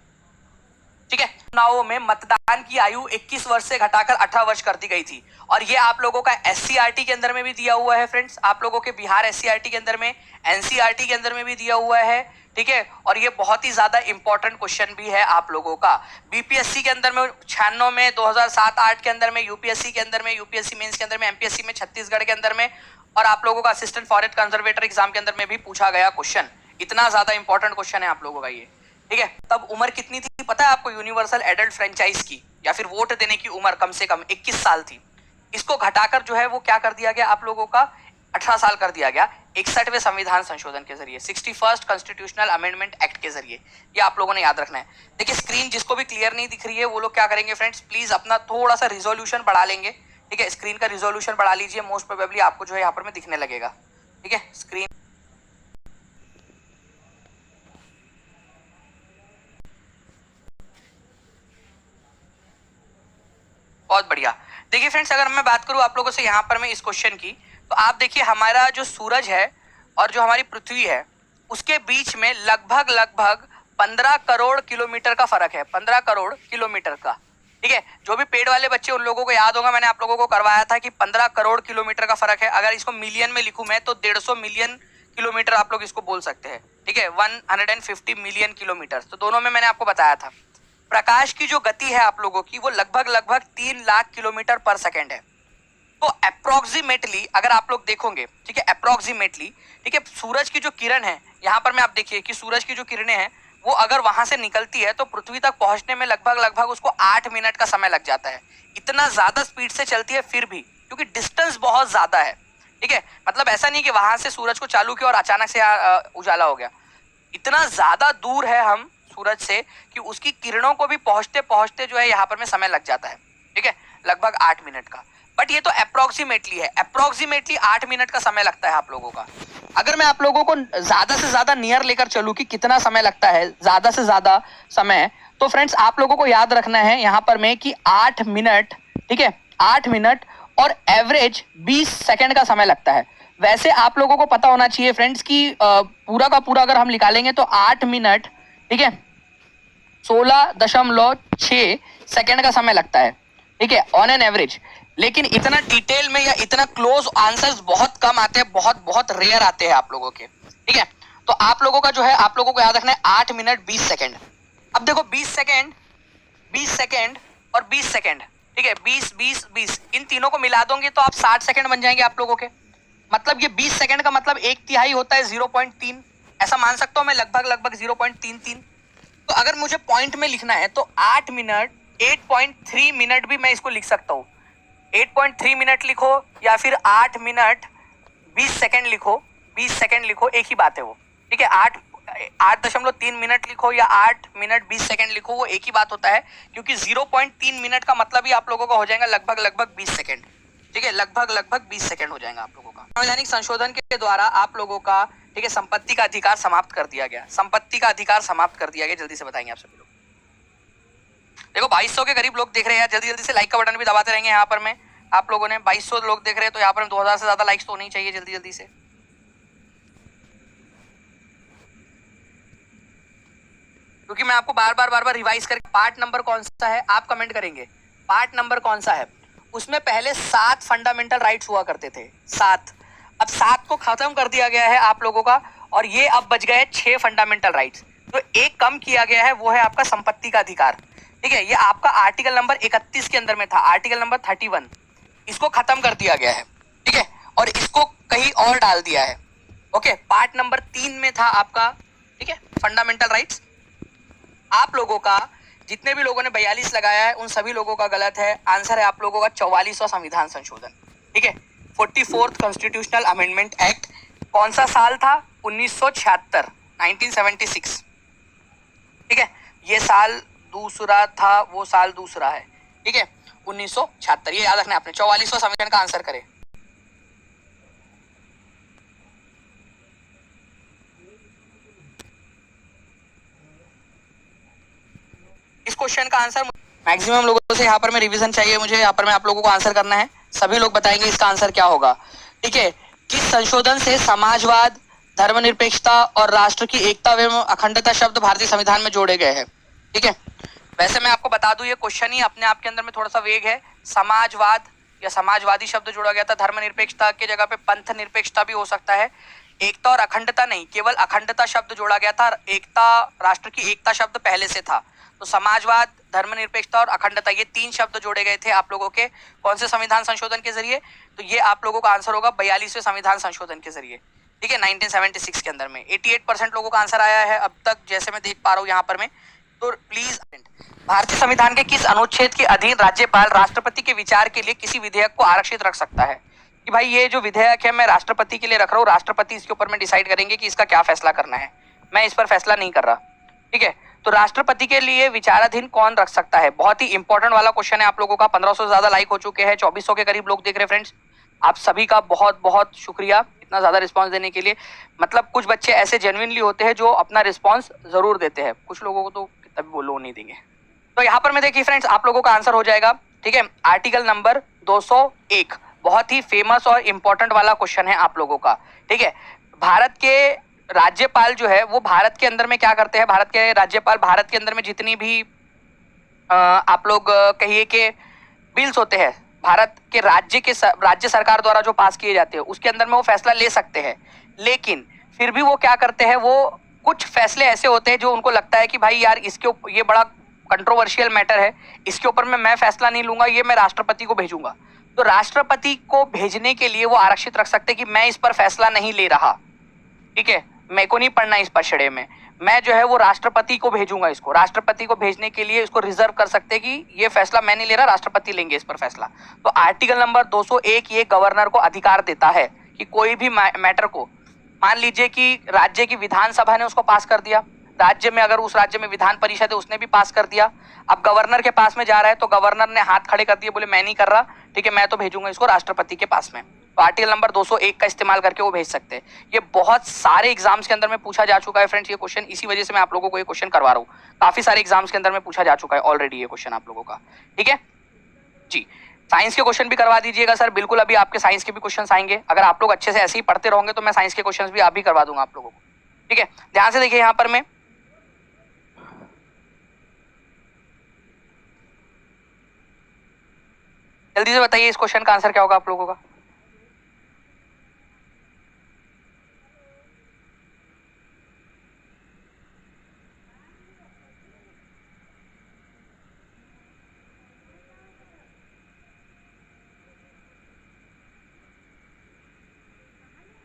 ठीक है। चुनावों में मतदान की आयु 21 वर्ष से घटाकर 18 वर्ष कर दी गई थी, और ये आप लोगों का SCRT के अंदर में भी दिया हुआ है फ्रेंड्स, आप लोगों के बिहार SCRT के अंदर में, NCRT के अंदर में भी दिया हुआ है, ठीक है। और ये बहुत ही ज्यादा इंपॉर्टेंट क्वेश्चन भी है आप लोगों का। BPSC के अंदर में 96 में, 2007-8 के अंदर में, UPSC के अंदर में, UPSC मेंस के अंदर में, MPSC में छत्तीसगढ़ के अंदर में, और आप लोगों का असिस्टेंट फॉरेस्ट कंजर्वेटर एग्जाम के अंदर में भी पूछा गया क्वेश्चन। इतना ज्यादा इंपॉर्टेंट क्वेश्चन है आप लोगों का ये, ठीक है। तब उम्र कितनी थी पता है आपको यूनिवर्सल एडल्ट फ्रेंचाइज की, या फिर वोट देने की उम्र कम से कम 21 साल थी। इसको घटाकर जो है वो क्या कर दिया गया आप लोगों का 18 साल कर दिया गया 61वें संविधान संशोधन के जरिए, 61st कॉन्स्टिट्यूशनल अमेंडमेंट एक्ट के जरिए। ये आप लोगों ने याद रखना है। देखिए स्क्रीन जिसको भी क्लियर नहीं दिख रही है वो लोग क्या करेंगे फ्रेंड्स, प्लीज अपना थोड़ा सा रिजोल्यूशन बढ़ा लेंगे, ठीक है। स्क्रीन का रिजोल्यूशन बढ़ा लीजिए, मोस्ट प्रोबेबली आपको जो है यहाँ पर में दिखने लगेगा, ठीक है। स्क्रीन बहुत बढ़िया। देखिए फ्रेंड्स, अगर मैं बात करूं आप लोगों से यहाँ पर मैं इस क्वेश्चन की, तो आप देखिए हमारा जो सूरज है और जो हमारी पृथ्वी है उसके बीच में लगभग 15 करोड़ किलोमीटर का फर्क है, 15 करोड़ किलोमीटर का, ठीक है। जो भी पेड़ वाले बच्चे उन लोगों को याद होगा, मैंने आप लोगों को करवाया था कि 15 करोड़ किलोमीटर का फर्क है। अगर इसको मिलियन में लिखूं मैं तो 150 मिलियन किलोमीटर आप लोग इसको बोल सकते हैं, ठीक है, 150 मिलियन किलोमीटर। तो दोनों में मैंने आपको बताया था। प्रकाश की जो गति है आप लोगों की वो लगभग 3 लाख किलोमीटर पर सेकेंड है। तो अप्रोक्सीमेटली अगर आप लोग देखोगे, ठीक है, अप्रोक्सीमेटली, ठीक है, सूरज की जो किरण है यहाँ पर में आप देखिए कि सूरज की जो किरणें हैं वो अगर वहां से निकलती है तो पृथ्वी तक पहुंचने में लगभग उसको 8 मिनट का समय लग जाता है। इतना ज्यादा स्पीड से चलती है फिर भी, क्योंकि डिस्टेंस बहुत ज्यादा है, ठीक है। मतलब ऐसा नहीं कि वहां से सूरज को चालू किया और अचानक से उजाला हो गया। इतना ज्यादा दूर है हम सूरज से कि उसकी किरणों को भी पहुंचते पहुंचते जो है यहाँ पर में समय लग जाता है, ठीक है, लगभग 8 मिनट का। बट ये तो अप्रोक्सीमेटली है, अप्रोक्सीमेटली 8 मिनट का समय लगता है आप लोगों का। अगर मैं आप लोगों को ज्यादा से ज्यादा नियर लेकर चलूं कि कितना समय लगता है, ज्यादा से ज्यादा समय, तो फ्रेंड्स आप लोगों को याद रखना है यहाँ पर में कि 8 मिनट, ठीक है, 8 मिनट और एवरेज 20 सेकेंड का समय लगता है। वैसे आप लोगों को पता होना चाहिए फ्रेंड्स कि पूरा का पूरा अगर हम निकालेंगे तो 8 मिनट, ठीक है, 16.6 सेकेंड का समय लगता है, ठीक है, ऑन एन एवरेज। लेकिन इतना डिटेल में या इतना क्लोज आंसर्स बहुत कम आते हैं, बहुत रेयर आते हैं आप लोगों के, ठीक है। तो आप लोगों का जो है आप लोगों को याद रखना है 8 मिनट 20 सेकेंड। अब देखो 20 सेकेंड, 20 सेकेंड और 20 सेकेंड, ठीक है, 20 इन तीनों को मिला दोगे तो आप 60 सेकेंड बन जाएंगे आप लोगों के। मतलब ये 20 सेकेंड का मतलब 1/3 होता है 0.3, ऐसा मान सकता हूं मैं, लगभग 0.33। तो अगर मुझे पॉइंट में लिखना है तो 8 मिनट 8.3 मिनट भी मैं इसको लिख सकता हूँ। 8.3 मिनट लिखो या फिर 8 मिनट 20 सेकेंड लिखो, 20 सेकेंड लिखो, एक ही बात है वो, ठीक है। 8.3 मिनट लिखो या 8 मिनट 20 सेकेंड लिखो, वो एक ही बात होता है, क्योंकि 0.3 मिनट का मतलब ही आप लोगों का हो जाएगा लगभग 20 सेकेंड, ठीक है, लगभग 20 सेकेंड हो जाएगा आप लोगों का। संवैधानिक संशोधन के द्वारा आप लोगों का, ठीक है, संपत्ति का अधिकार समाप्त कर दिया गया, संपत्ति का अधिकार समाप्त कर दिया गया। जल्दी से बताएंगे आप सभी लोग। देखो 2200 के करीब लोग देख रहे हैं, जल्दी से लाइक का बटन भी दबाते रहेंगे। यहाँ पर में आप लोगों ने 2200 लोग देख रहे हैं तो यहाँ पर 2000 से ज्यादा लाइक्स तो होनी चाहिए जल्दी से। क्योंकि मैं आपको बार बार रिवाइज करके, पार्ट नंबर कौन सा है आप कमेंट करेंगे, पार्ट नंबर कौन सा है। उसमें पहले 7 फंडामेंटल राइट्स हुआ करते थे, 7। अब 7 को खत्म कर दिया गया है आप लोगों का, और ये अब बच गए 6 फंडामेंटल राइट्स। तो एक कम किया गया है, वो है आपका संपत्ति का अधिकार, ठीक है। ये आपका आर्टिकल नंबर 31 के अंदर में था, आर्टिकल नंबर 31, इसको खत्म कर दिया गया है, ठीक है, और इसको कहीं और डाल दिया है। ओके, पार्ट नंबर 3 में था आपका, ठीक है, फंडामेंटल राइट्स। आप लोगों का जितने भी लोगों ने 42 लगाया है उन सभी लोगों का गलत है। आंसर है आप लोगों का 44वां संविधान संशोधन, ठीक है, 44th कॉन्स्टिट्यूशनल अमेंडमेंट एक्ट। कौन सा साल था? 1976, 1976। ठीक है, ये साल दूसरा था, वो साल दूसरा है। ठीक है, 1976, ये याद रखना है आपने। 44वां संविधान का आंसर करें। इस क्वेश्चन का आंसर मैक्सिमम लोगों से यहाँ पर मैं रिवीजन चाहिए मुझे, यहाँ पर मैं आप लोगों को आंसर करना है। सभी लोग बताएंगे इसका आंसर क्या होगा। ठीक है, किस संशोधन से समाजवाद, धर्मनिरपेक्षता और राष्ट्र की एकता एवं अखंडता शब्द भारतीय संविधान में जोड़े गए हैं? ठीक है, वैसे मैं आपको बता दूं ये क्वेश्चन ही अपने आप के अंदर में थोड़ा सा वेग है। समाजवाद या समाजवादी शब्द जोड़ा गया था, धर्मनिरपेक्षता के जगह पे पंथ निरपेक्षता भी हो सकता है। एकता और अखंडता नहीं, केवल अखंडता शब्द जोड़ा गया था। एकता, राष्ट्र की एकता शब्द पहले से था। तो समाजवाद, धर्मनिरपेक्षता और अखंडता, ये 3 शब्द जोड़े गए थे आप लोगों के कौन से संविधान संशोधन के जरिए? तो ये आप लोगों का आंसर होगा 42वें संविधान संशोधन के जरिए। ठीक है, 1976 के अंदर में 88% लोगों का आंसर आया है अब तक, जैसे मैं देख पा रहा हूँ यहाँ पर में। तो प्लीज, भारतीय संविधान के किस अनुच्छेद के अधीन राज्यपाल राष्ट्रपति के विचार के लिए किसी विधेयक को आरक्षित रख सकता है? कि भाई ये जो विधेयक है मैं राष्ट्रपति के लिए रख रहा हूँ, राष्ट्रपति इसके ऊपर में डिसाइड करेंगे कि इसका क्या फैसला करना है, मैं इस पर फैसला नहीं कर रहा। ठीक है, तो राष्ट्रपति के लिए विचाराधीन कौन रख सकता है? बहुत ही इंपॉर्टेंट वाला क्वेश्चन है आप लोगों का। 1500 से ज्यादा लाइक हो चुके हैं, 2400 के करीब लोग देख रहे हैं फ्रेंड्स। आप सभी का बहुत बहुत शुक्रिया इतना ज्यादा रिस्पांस देने के लिए। मतलब कुछ बच्चे ऐसे जेन्युइनली होते हैं जो अपना रिस्पांस जरूर देते हैं, कुछ लोगों को तो कितना भी बोलो नहीं देंगे। तो यहाँ पर मैं देखिए फ्रेंड्स, आप लोगों का आंसर हो जाएगा। ठीक है, आर्टिकल नंबर 201, बहुत ही फेमस और इंपॉर्टेंट वाला क्वेश्चन है आप लोगों का। ठीक है, भारत के राज्यपाल जो है वो भारत के अंदर में क्या करते हैं? भारत के राज्यपाल भारत के अंदर में जितनी भी आप लोग कहिए कि बिल्स होते हैं भारत के राज्य सरकार द्वारा जो पास किए जाते हैं उसके अंदर में वो फैसला ले सकते हैं। लेकिन फिर भी वो क्या करते हैं, वो कुछ फैसले ऐसे होते हैं जो उनको लगता है कि भाई यार इसके ऊपर ये बड़ा कंट्रोवर्शियल मैटर है, इसके ऊपर में मैं फैसला नहीं लूंगा, ये मैं राष्ट्रपति को भेजूंगा। तो राष्ट्रपति को भेजने के लिए वो आरक्षित रख सकते हैं कि मैं इस पर फैसला नहीं ले रहा। ठीक है, मेरे को नहीं पढ़ना इस पछड़े में, मैं जो है वो राष्ट्रपति को भेजूंगा। इसको राष्ट्रपति को भेजने के लिए इसको रिजर्व कर सकते हैं कि ये फैसला मैं नहीं ले रहा, राष्ट्रपति लेंगे इस पर फैसला। तो आर्टिकल नंबर 201 ये गवर्नर को अधिकार देता है कि कोई भी मैटर को, मान लीजिए कि राज्य की विधानसभा ने उसको पास कर दिया, राज्य में अगर उस राज्य में विधान परिषद है उसने भी पास कर दिया, अब गवर्नर के पास में जा रहा है तो गवर्नर ने हाथ खड़े कर दिए, बोले मैं नहीं कर रहा, ठीक है मैं तो भेजूंगा इसको राष्ट्रपति के पास में। तो आर्टिकल नंबर 201 का इस्तेमाल करके वो भेज सकते हैं। ये बहुत सारे एग्जाम्स के अंदर में पूछा जा चुका है फ्रेंड्स ये क्वेश्चन, इसी वजह से मैं आप लोगों को ये क्वेश्चन करवा रहा हूँ। काफी सारे एग्जाम्स के अंदर में पूछा जा चुका है ऑलरेडी ये क्वेश्चन आप लोगों का। ठीक है जी, साइंस के क्वेश्चन भी करवा दीजिएगा सर, बिल्कुल अभी आपके साइंस के भी क्वेश्चन आएंगे। अगर आप लोग अच्छे से ऐसे ही पढ़ते रहोगे तो मैं साइंस के क्वेश्चन भी आप भी करवा दूंगा आप लोगों को। ठीक है, ध्यान से देखिए यहाँ पर मैं जल्दी से बताइए इस क्वेश्चन का आंसर क्या होगा आप लोगों का।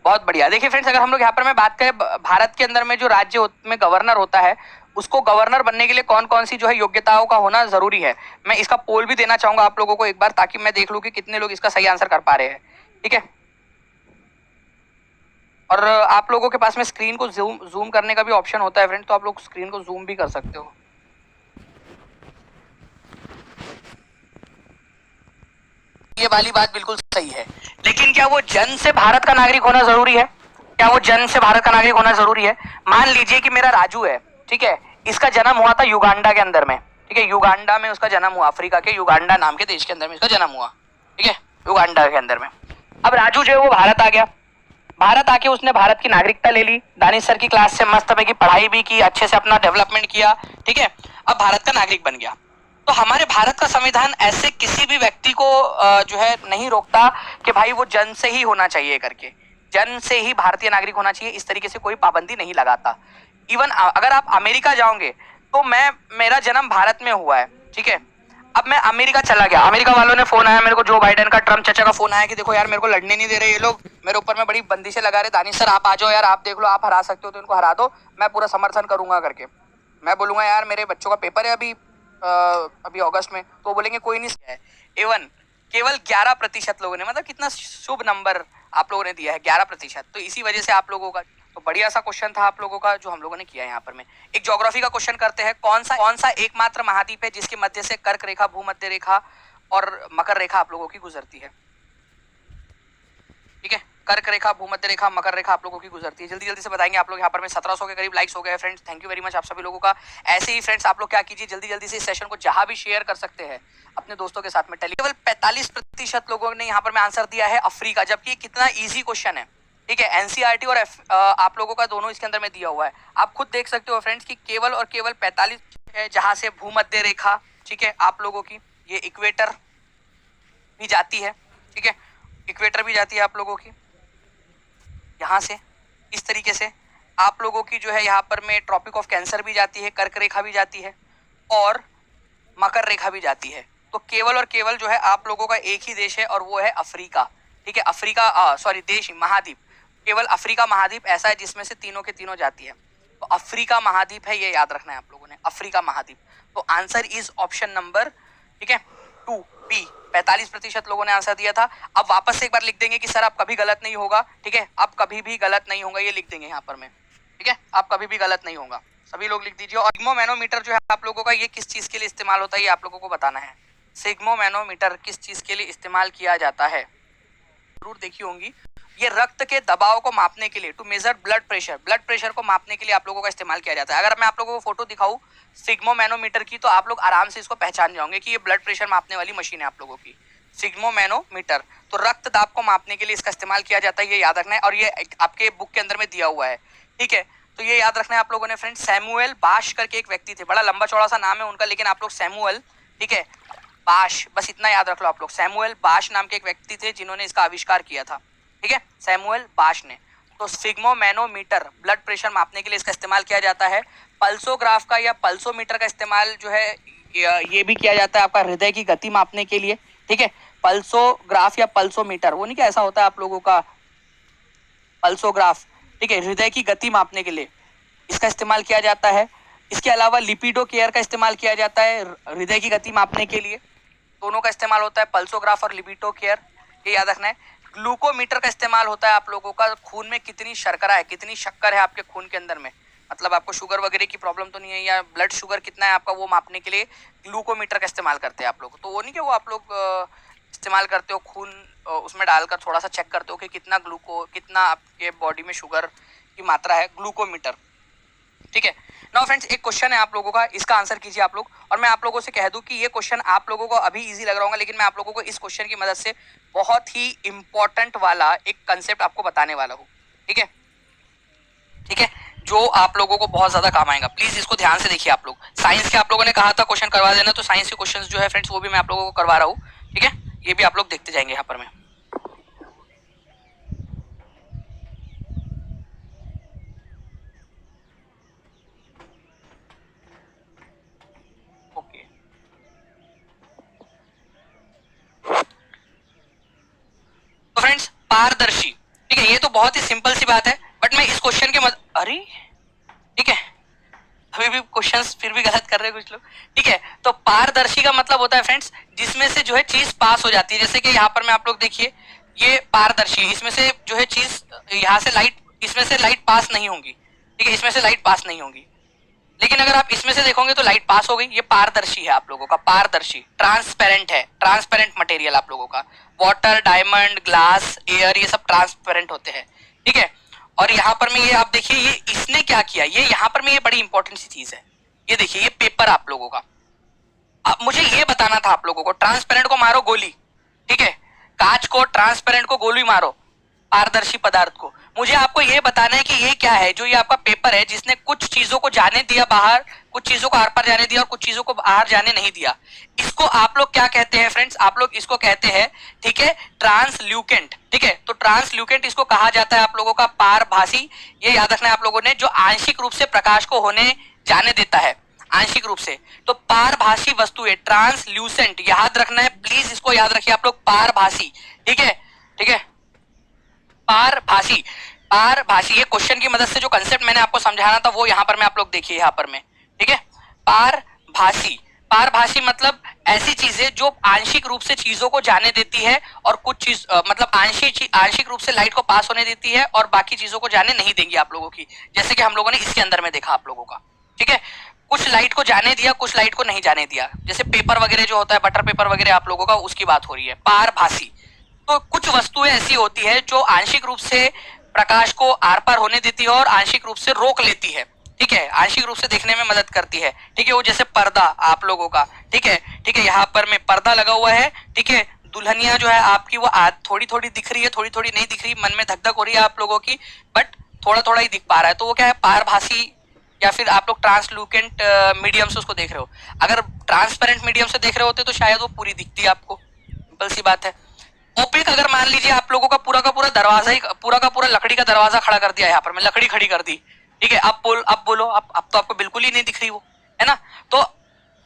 बहुत बढ़िया। देखिए फ्रेंड्स, अगर हम लोग यहाँ पर मैं बात करें भारत के अंदर में जो राज्य में गवर्नर होता है उसको गवर्नर बनने के लिए कौन कौन सी जो है योग्यताओं का होना जरूरी है, मैं इसका पोल भी देना चाहूंगा आप लोगों को एक बार, ताकि मैं देख लूं कि कितने लोग इसका सही आंसर कर पा रहे हैं। ठीक है, और आप लोगों के पास में स्क्रीन को जूम करने का भी ऑप्शन होता है फ्रेंड, तो आप लोग स्क्रीन को जूम भी कर सकते हो। ये वाली बात बिल्कुल सही है, लेकिन क्या वो जन्म से भारत का नागरिक होना जरूरी है? क्या वो जन्म से भारत का नागरिक होना जरूरी है? मान लीजिए कि मेरा राजू है, ठीक है, इसका जन्म हुआ था युगांडा के अंदर में, ठीक है, युगांडा में उसका जन्म हुआ, अफ्रीका के युगांडा नाम के देश के अंदर में इसका जन्म हुआ, ठीक है, युगांडा के अंदर में। अब राजू जो है वो भारत आ गया, भारत आके उसने भारत की नागरिकता ले ली, दानिश सर की क्लास से मस्त में की पढ़ाई भी की, अच्छे से अपना डेवलपमेंट किया, ठीक है, अब भारत का नागरिक बन गया। तो हमारे भारत का संविधान ऐसे किसी भी व्यक्ति को जो है नहीं रोकता कि भाई वो जन्म से ही होना चाहिए करके, जन्म से ही भारतीय नागरिक होना चाहिए, इस तरीके से कोई पाबंदी नहीं लगाता। इवन अगर आप अमेरिका जाओगे तो मेरा जन्म भारत में हुआ है, ठीक है, अब मैं अमेरिका चला गया, अमेरिका वालों ने फोन आया मेरे को, जो बाइडेन का, ट्रम्प चाचा का फोन आया कि देखो यार मेरे को लड़ने नहीं दे रहे ये लोग, मेरे ऊपर में बड़ी बंदिशें लगा रहे, दानिश सर आप आ जाओ यार, आप देख लो आप हरा सकते हो तो इनको हरा दो, मैं पूरा समर्थन करूंगा करके। मैं बोलूंगा यार मेरे बच्चों का पेपर है अभी अगस्त में, तो बोलेंगे कोई नहीं है। इवन केवल 11% लोगों ने, मतलब कितना शुभ नंबर आप लोगों ने दिया है 11%। तो इसी वजह से आप लोगों का तो बढ़िया सा क्वेश्चन था आप लोगों का जो हम लोगों ने किया यहाँ पर में। एक ज्योग्राफी का क्वेश्चन करते हैं, कौन सा एकमात्र महाद्वीप है जिसके मध्य से कर्क रेखा, भूमध्य रेखा और मकर रेखा आप लोगों की गुजरती है। ठीक है, कर्क रेखा, भूमध्य रेखा, मकर रेखा आप लोगों की गुजरती है। जल्दी जल्दी से बताएंगे आप लोग। यहाँ पर में 1700 के करीब लाइक्स हो गए friends, thank you very much आप सभी लोगों का। ऐसे ही फ्रेंड्स आप लोग क्या कीजिए, जल्दी जल्दी से इस सेशन को जहां भी शेयर कर सकते हैं अपने दोस्तों के साथ में। केवल 45% लोगों ने यहाँ पर में आंसर दिया है अफ्रीका, जबकि कितना ईजी क्वेश्चन है। ठीक है, एनसीईआरटी और आप लोगों का दोनों इसके अंदर में दिया हुआ है। आप खुद देख सकते हो फ्रेंड्स कि केवल और केवल 45 है, जहां से भूमध्य रेखा, ठीक है, आप लोगों की ये इक्वेटर भी जाती है। ठीक है, इक्वेटर भी जाती है आप लोगों की यहाँ से, इस तरीके से आप लोगों की जो है यहाँ पर में ट्रॉपिक ऑफ कैंसर भी जाती है, कर्क रेखा भी जाती है और मकर रेखा भी जाती है। तो केवल और केवल जो है आप लोगों का एक ही देश है और वो है अफ्रीका। ठीक है, अफ्रीका सॉरी देश, महाद्वीप, केवल अफ्रीका महाद्वीप ऐसा है जिसमें से तीनों के तीनों जाती है। तो अफ्रीका महाद्वीप है, ये याद रखना है आप लोगों ने, अफ्रीका महाद्वीप। तो आंसर इज ऑप्शन नंबर, ठीक है, 2B। 45% लोगों ने आंसर दिया था। अब वापस से एक बार लिख देंगे कि सर आप कभी गलत नहीं होगा। ठीक है, आप कभी भी गलत नहीं होगा, ये लिख देंगे यहाँ पर में। ठीक है, आप कभी भी गलत नहीं होगा, सभी लोग लिख दीजिए। और सिग्मो मैनोमीटर जो है आप लोगों का, ये किस चीज के लिए इस्तेमाल होता है ये आप लोगों को बताना है। सिग्मो मैनोमीटर किस चीज के लिए इस्तेमाल किया जाता है, जरूर देखी होंगी। ये रक्त के दबाव को मापने के लिए, टू मेजर ब्लड प्रेशर को मापने के लिए आप लोगों का इस्तेमाल किया जाता है। अगर मैं आप लोगों को फोटो दिखाऊं सिग्मो मैनोमीटर की, तो आप लोग आराम से इसको पहचान जाओगे कि ये ब्लड प्रेशर मापने वाली मशीन है आप लोगों की, सिग्मो मैनोमीटर। तो रक्त दाब को मापने के लिए इसका इस्तेमाल किया जाता है, ये याद रखना है। और ये आपके बुक के अंदर में दिया हुआ है। ठीक है, तो ये याद रखना है आप लोगों ने फ्रेंड्स। सैमुअल बाश करके एक व्यक्ति थे, बड़ा लंबा चौड़ा सा नाम है उनका, लेकिन आप लोग सैमुअल, ठीक है, बाश, बस इतना याद रख लो आप लोग। सैमुअल बाश नाम के एक व्यक्ति थे जिन्होंने इसका आविष्कार किया था। ठीक है, सैमुअल बाश ने। तो सिग्मो मैनोमीटर ब्लड प्रेशर मापने के लिए इसका इस्तेमाल किया जाता है। पल्सोग्राफ का या पल्सोमीटर का इस्तेमाल जो है ये भी किया जाता है आपका हृदय की गति मापने के लिए। ठीक है, पल्सोग्राफ या पल्सोमीटर, वो नहीं क्या ऐसा होता है आप लोगों का पल्सोग्राफ, ठीक है, हृदय की गति मापने के लिए इसका इस्तेमाल किया जाता है। इसके अलावा लिपिडो केयर का इस्तेमाल किया जाता है हृदय की गति मापने के लिए। दोनों का इस्तेमाल होता है, पल्सोग्राफ और लिपिडो केयर, ये याद रखना है। ग्लूकोमीटर का इस्तेमाल होता है आप लोगों का खून में कितनी शर्करा है, कितनी शक्कर है आपके खून के अंदर में, मतलब आपको शुगर वगैरह की प्रॉब्लम तो नहीं है, या ब्लड शुगर कितना है आपका, वो मापने के लिए ग्लूकोमीटर का इस्तेमाल करते हैं आप लोग। तो वो नहीं कि वो आप लोग इस्तेमाल करते हो खून उसमें डालकर थोड़ा सा चेक करते हो कि कितना आपके बॉडी में शुगर की मात्रा है, ग्लूकोमीटर। ठीक है, नाउ फ्रेंड्स एक क्वेश्चन है आप लोगों का, इसका आंसर कीजिए आप लोग। और मैं आप लोगों से कह दूं कि ये क्वेश्चन आप लोगों को अभी इजी लग रहा होगा, लेकिन मैं आप लोगों को इस क्वेश्चन की मदद से बहुत ही इंपॉर्टेंट वाला एक कंसेप्ट आपको बताने वाला हूँ। ठीक है, ठीक है, जो आप लोगों को बहुत ज्यादा काम आएगा। प्लीज इसको ध्यान से देखिए आप लोग। साइंस के आप लोगों ने कहा था क्वेश्चन करवा देना, तो साइंस के क्वेश्चन जो है फ्रेंड्स वो भी मैं आप लोगों को करवा रहा हूँ। ठीक है, ये भी आप लोग देखते जाएंगे यहाँ पर मैं। ओके, तो फ्रेंड्स पारदर्शी, ठीक है, ये तो बहुत ही सिंपल सी बात है, बट मैं इस क्वेश्चन के अरे ठीक है, अभी भी क्वेश्चंस फिर भी गलत कर रहे हैं कुछ लोग। ठीक है, तो पारदर्शी का मतलब होता है फ्रेंड्स जिसमें से जो है चीज पास हो जाती है। जैसे कि यहाँ पर मैं आप लोग देखिए, ये पारदर्शी, इसमें से जो है चीज यहाँ से लाइट, इसमें से लाइट पास नहीं होगी। ठीक है, इसमें से लाइट पास नहीं होगी, लेकिन अगर आप इसमें से देखोगे तो लाइट पास हो गई। ये पारदर्शी है आप लोगों का, पारदर्शी, ट्रांसपेरेंट है, ट्रांसपेरेंट मटेरियल आप लोगों का। वाटर, डायमंड, ग्लास, एयर, ये सब ट्रांसपेरेंट होते हैं। ठीक है, और यहाँ पर में ये आप देखिए, ये इसने क्या किया, ये यहाँ पर में ये बड़ी इंपॉर्टेंट सी चीज है। ये देखिए, ये पेपर आप लोगों का, अब मुझे ये बताना था आप लोगों को, ट्रांसपेरेंट को मारो गोली, ठीक है, कांच को, ट्रांसपेरेंट को गोली मारो, पारदर्शी पदार्थ को। मुझे आपको ये बताना है कि ये क्या है, जो ये आपका पेपर है जिसने कुछ चीजों को जाने दिया बाहर, कुछ चीजों को आर पार जाने दिया और कुछ चीजों को बाहर जाने नहीं दिया। इसको आप लोग क्या कहते हैं फ्रेंड्स, आप लोग इसको कहते हैं, ठीक है, ट्रांसल्यूकेंट। ठीक है, तो ट्रांसल्यूकेंट इसको कहा जाता है आप लोगों का, पारभासी। ये याद रखना है आप लोगों ने, जो आंशिक रूप से प्रकाश को होने जाने देता है, आंशिक रूप से। तो पारभासी वस्तु है, ट्रांसल्यूसेंट, याद रखना है प्लीज, इसको याद रखिए आप लोग, पारभासी। ठीक है, ठीक है, पारभासी, पारभासी। ये क्वेश्चन की मदद से जो कंसेप्ट मैंने आपको समझाना था वो यहाँ पर मैं आप लोग देखिए, यहाँ पर मैं, ठीक है, पारभासी, पारभाषी मतलब ऐसी चीजें जो आंशिक रूप से चीजों को जाने देती है और कुछ चीज मतलब आंशिक रूप से लाइट को पास होने देती है और बाकी चीजों को जाने नहीं देंगी आप लोगों की, जैसे कि हम लोगों ने इसके अंदर में देखा आप लोगों का, ठीक है। कुछ लाइट को जाने दिया, कुछ लाइट को नहीं जाने दिया, जैसे पेपर वगैरह जो होता है, बटर पेपर वगैरह आप लोगों का, उसकी बात हो रही है। पारभाषी तो कुछ वस्तुएं ऐसी होती है जो आंशिक रूप से प्रकाश को आर पार होने देती है और आंशिक रूप से रोक लेती है, ठीक है, आंशिक रूप से देखने में मदद करती है, ठीक है। वो जैसे पर्दा आप लोगों का, ठीक है, ठीक है, यहाँ पर में पर्दा लगा हुआ है, ठीक है, दुल्हनिया जो है आपकी वो थोड़ी थोड़ी दिख रही है, थोड़ी थोड़ी नहीं दिख रही, मन में धक धक हो रही है आप लोगों की, बट थोड़ा थोड़ा ही दिख पा रहा है, तो वो क्या है, पारभाषी। या फिर आप लोग ट्रांसलूकेंट मीडियम से उसको देख रहे हो, अगर ट्रांसपेरेंट मीडियम से देख रहे होते तो शायद वो पूरी दिखती है आपको, सिंपल सी बात है। ओपेक अगर मान लीजिए आप लोगों का पूरा दरवाजा ही पूरा का पूरा लकड़ी का दरवाजा खड़ा कर दिया, यहाँ पर मैं लकड़ी खड़ी कर दी, ठीक है, अब बोलो, अब तो आपको बिल्कुल ही नहीं दिख रही वो, है ना। तो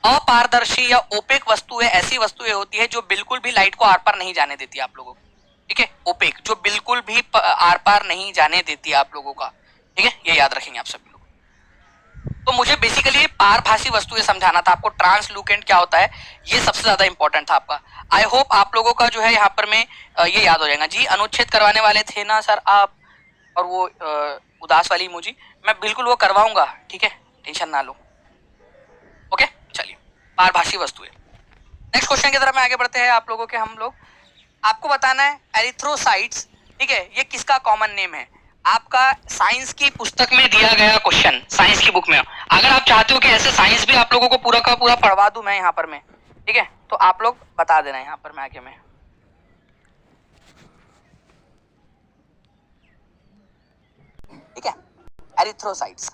अपारदर्शी या ओपेक वस्तुएं ऐसी वस्तुएं होती है जो बिल्कुल भी लाइट को आर पार नहीं जाने देती आप लोगों को, ठीक है, ओपेक जो बिल्कुल भी आर पार नहीं जाने देती आप लोगों का, ठीक है, ये याद रखेंगे आप सभी लोग। तो मुझे बेसिकली पारभाषी वस्तुएं समझाना था आपको, ट्रांसलूकेंट क्या होता है ये सबसे ज्यादा इंपॉर्टेंट था आपका। आई होप आप लोगों का जो है यहाँ पर में ये याद हो जाएगा। जी अनुच्छेद करवाने वाले थे ना सर आप, और वो उदास वाली इमोजी, मैं बिल्कुल वो करवाऊंगा, ठीक है, टेंशन ना लो। ओके चलिए, पारभाषी वस्तुएं। नेक्स्ट क्वेश्चन की तरफ में आगे बढ़ते हैं आप लोगों के। हम लोग आपको बताना है एरिथ्रोसाइट्स, ठीक है, ये किसका कॉमन नेम है। आपका साइंस की पुस्तक में दिया गया क्वेश्चन, साइंस की बुक में, अगर आप चाहते हो कि ऐसे साइंस भी आप लोगों को पूरा का पूरा पढ़वा दूं मैं यहाँ पर मैं, ठीक है, तो आप लोग बता देना यहाँ पर मैं आगे में। ठीक है, एरिथ्रोसाइट्स,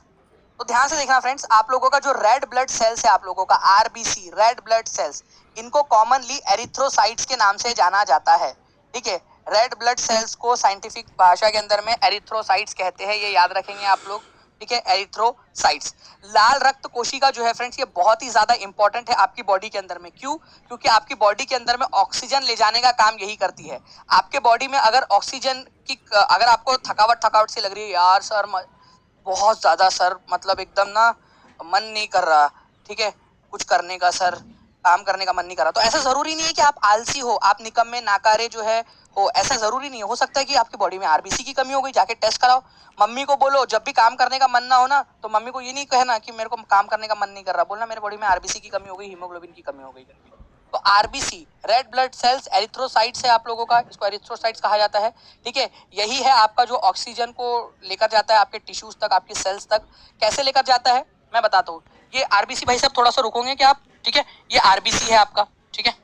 तो ध्यान से देखना फ्रेंड्स, आप लोगों का जो रेड ब्लड सेल्स है आप लोगों का आरबीसी, रेड ब्लड सेल्स, इनको कॉमनली एरिथ्रोसाइट्स के नाम से जाना जाता है, ठीक है। रेड ब्लड सेल्स को साइंटिफिक भाषा के अंदर में एरिथ्रोसाइट्स कहते हैं, ये याद रखेंगे आप लोग, ठीक है, एरिथ्रोसाइट्स। लाल रक्त कोशिका जो है फ्रेंड्स, ये बहुत ही ज्यादा इंपॉर्टेंट है आपकी बॉडी के अंदर में। क्यों? क्योंकि आपकी बॉडी के अंदर में ऑक्सीजन ले जाने का काम यही करती है। आपके बॉडी में अगर ऑक्सीजन की, अगर आपको थकावट सी लग रही है, यार सर बहुत ज्यादा सर, मतलब एकदम ना मन नहीं कर रहा, ठीक है, कुछ करने का सर, काम करने का मन नहीं कर रहा, तो ऐसा जरूरी नहीं है कि आप आलसी हो, आप निकम्मे नाकारे जो है हो, ऐसा जरूरी नहीं है। हो सकता है कि आपकी बॉडी में आरबीसी की कमी हो गई, जाके टेस्ट कराओ। मम्मी को बोलो जब भी काम करने का मन ना हो ना, तो मम्मी को ये नहीं कहना कि मेरे को काम करने का मन नहीं कर रहा, बोलना मेरे बॉडी में आरबीसी की कमी हो गई, हीमोग्लोबिन की कमी हो गई। तो RBC, red blood cells, erythrocytes है आप लोगों का, इसको एरिथ्रोसाइट्स कहा जाता है, ठीक है। यही है आपका जो ऑक्सीजन को लेकर जाता है आपके टिश्यूज तक, आपकी सेल्स तक। कैसे लेकर जाता है मैं बताता हूँ। ये आरबीसी, भाई साहब थोड़ा सा रुकोगे क्या आप, ठीक है, ये आरबीसी है आपका, ठीक है,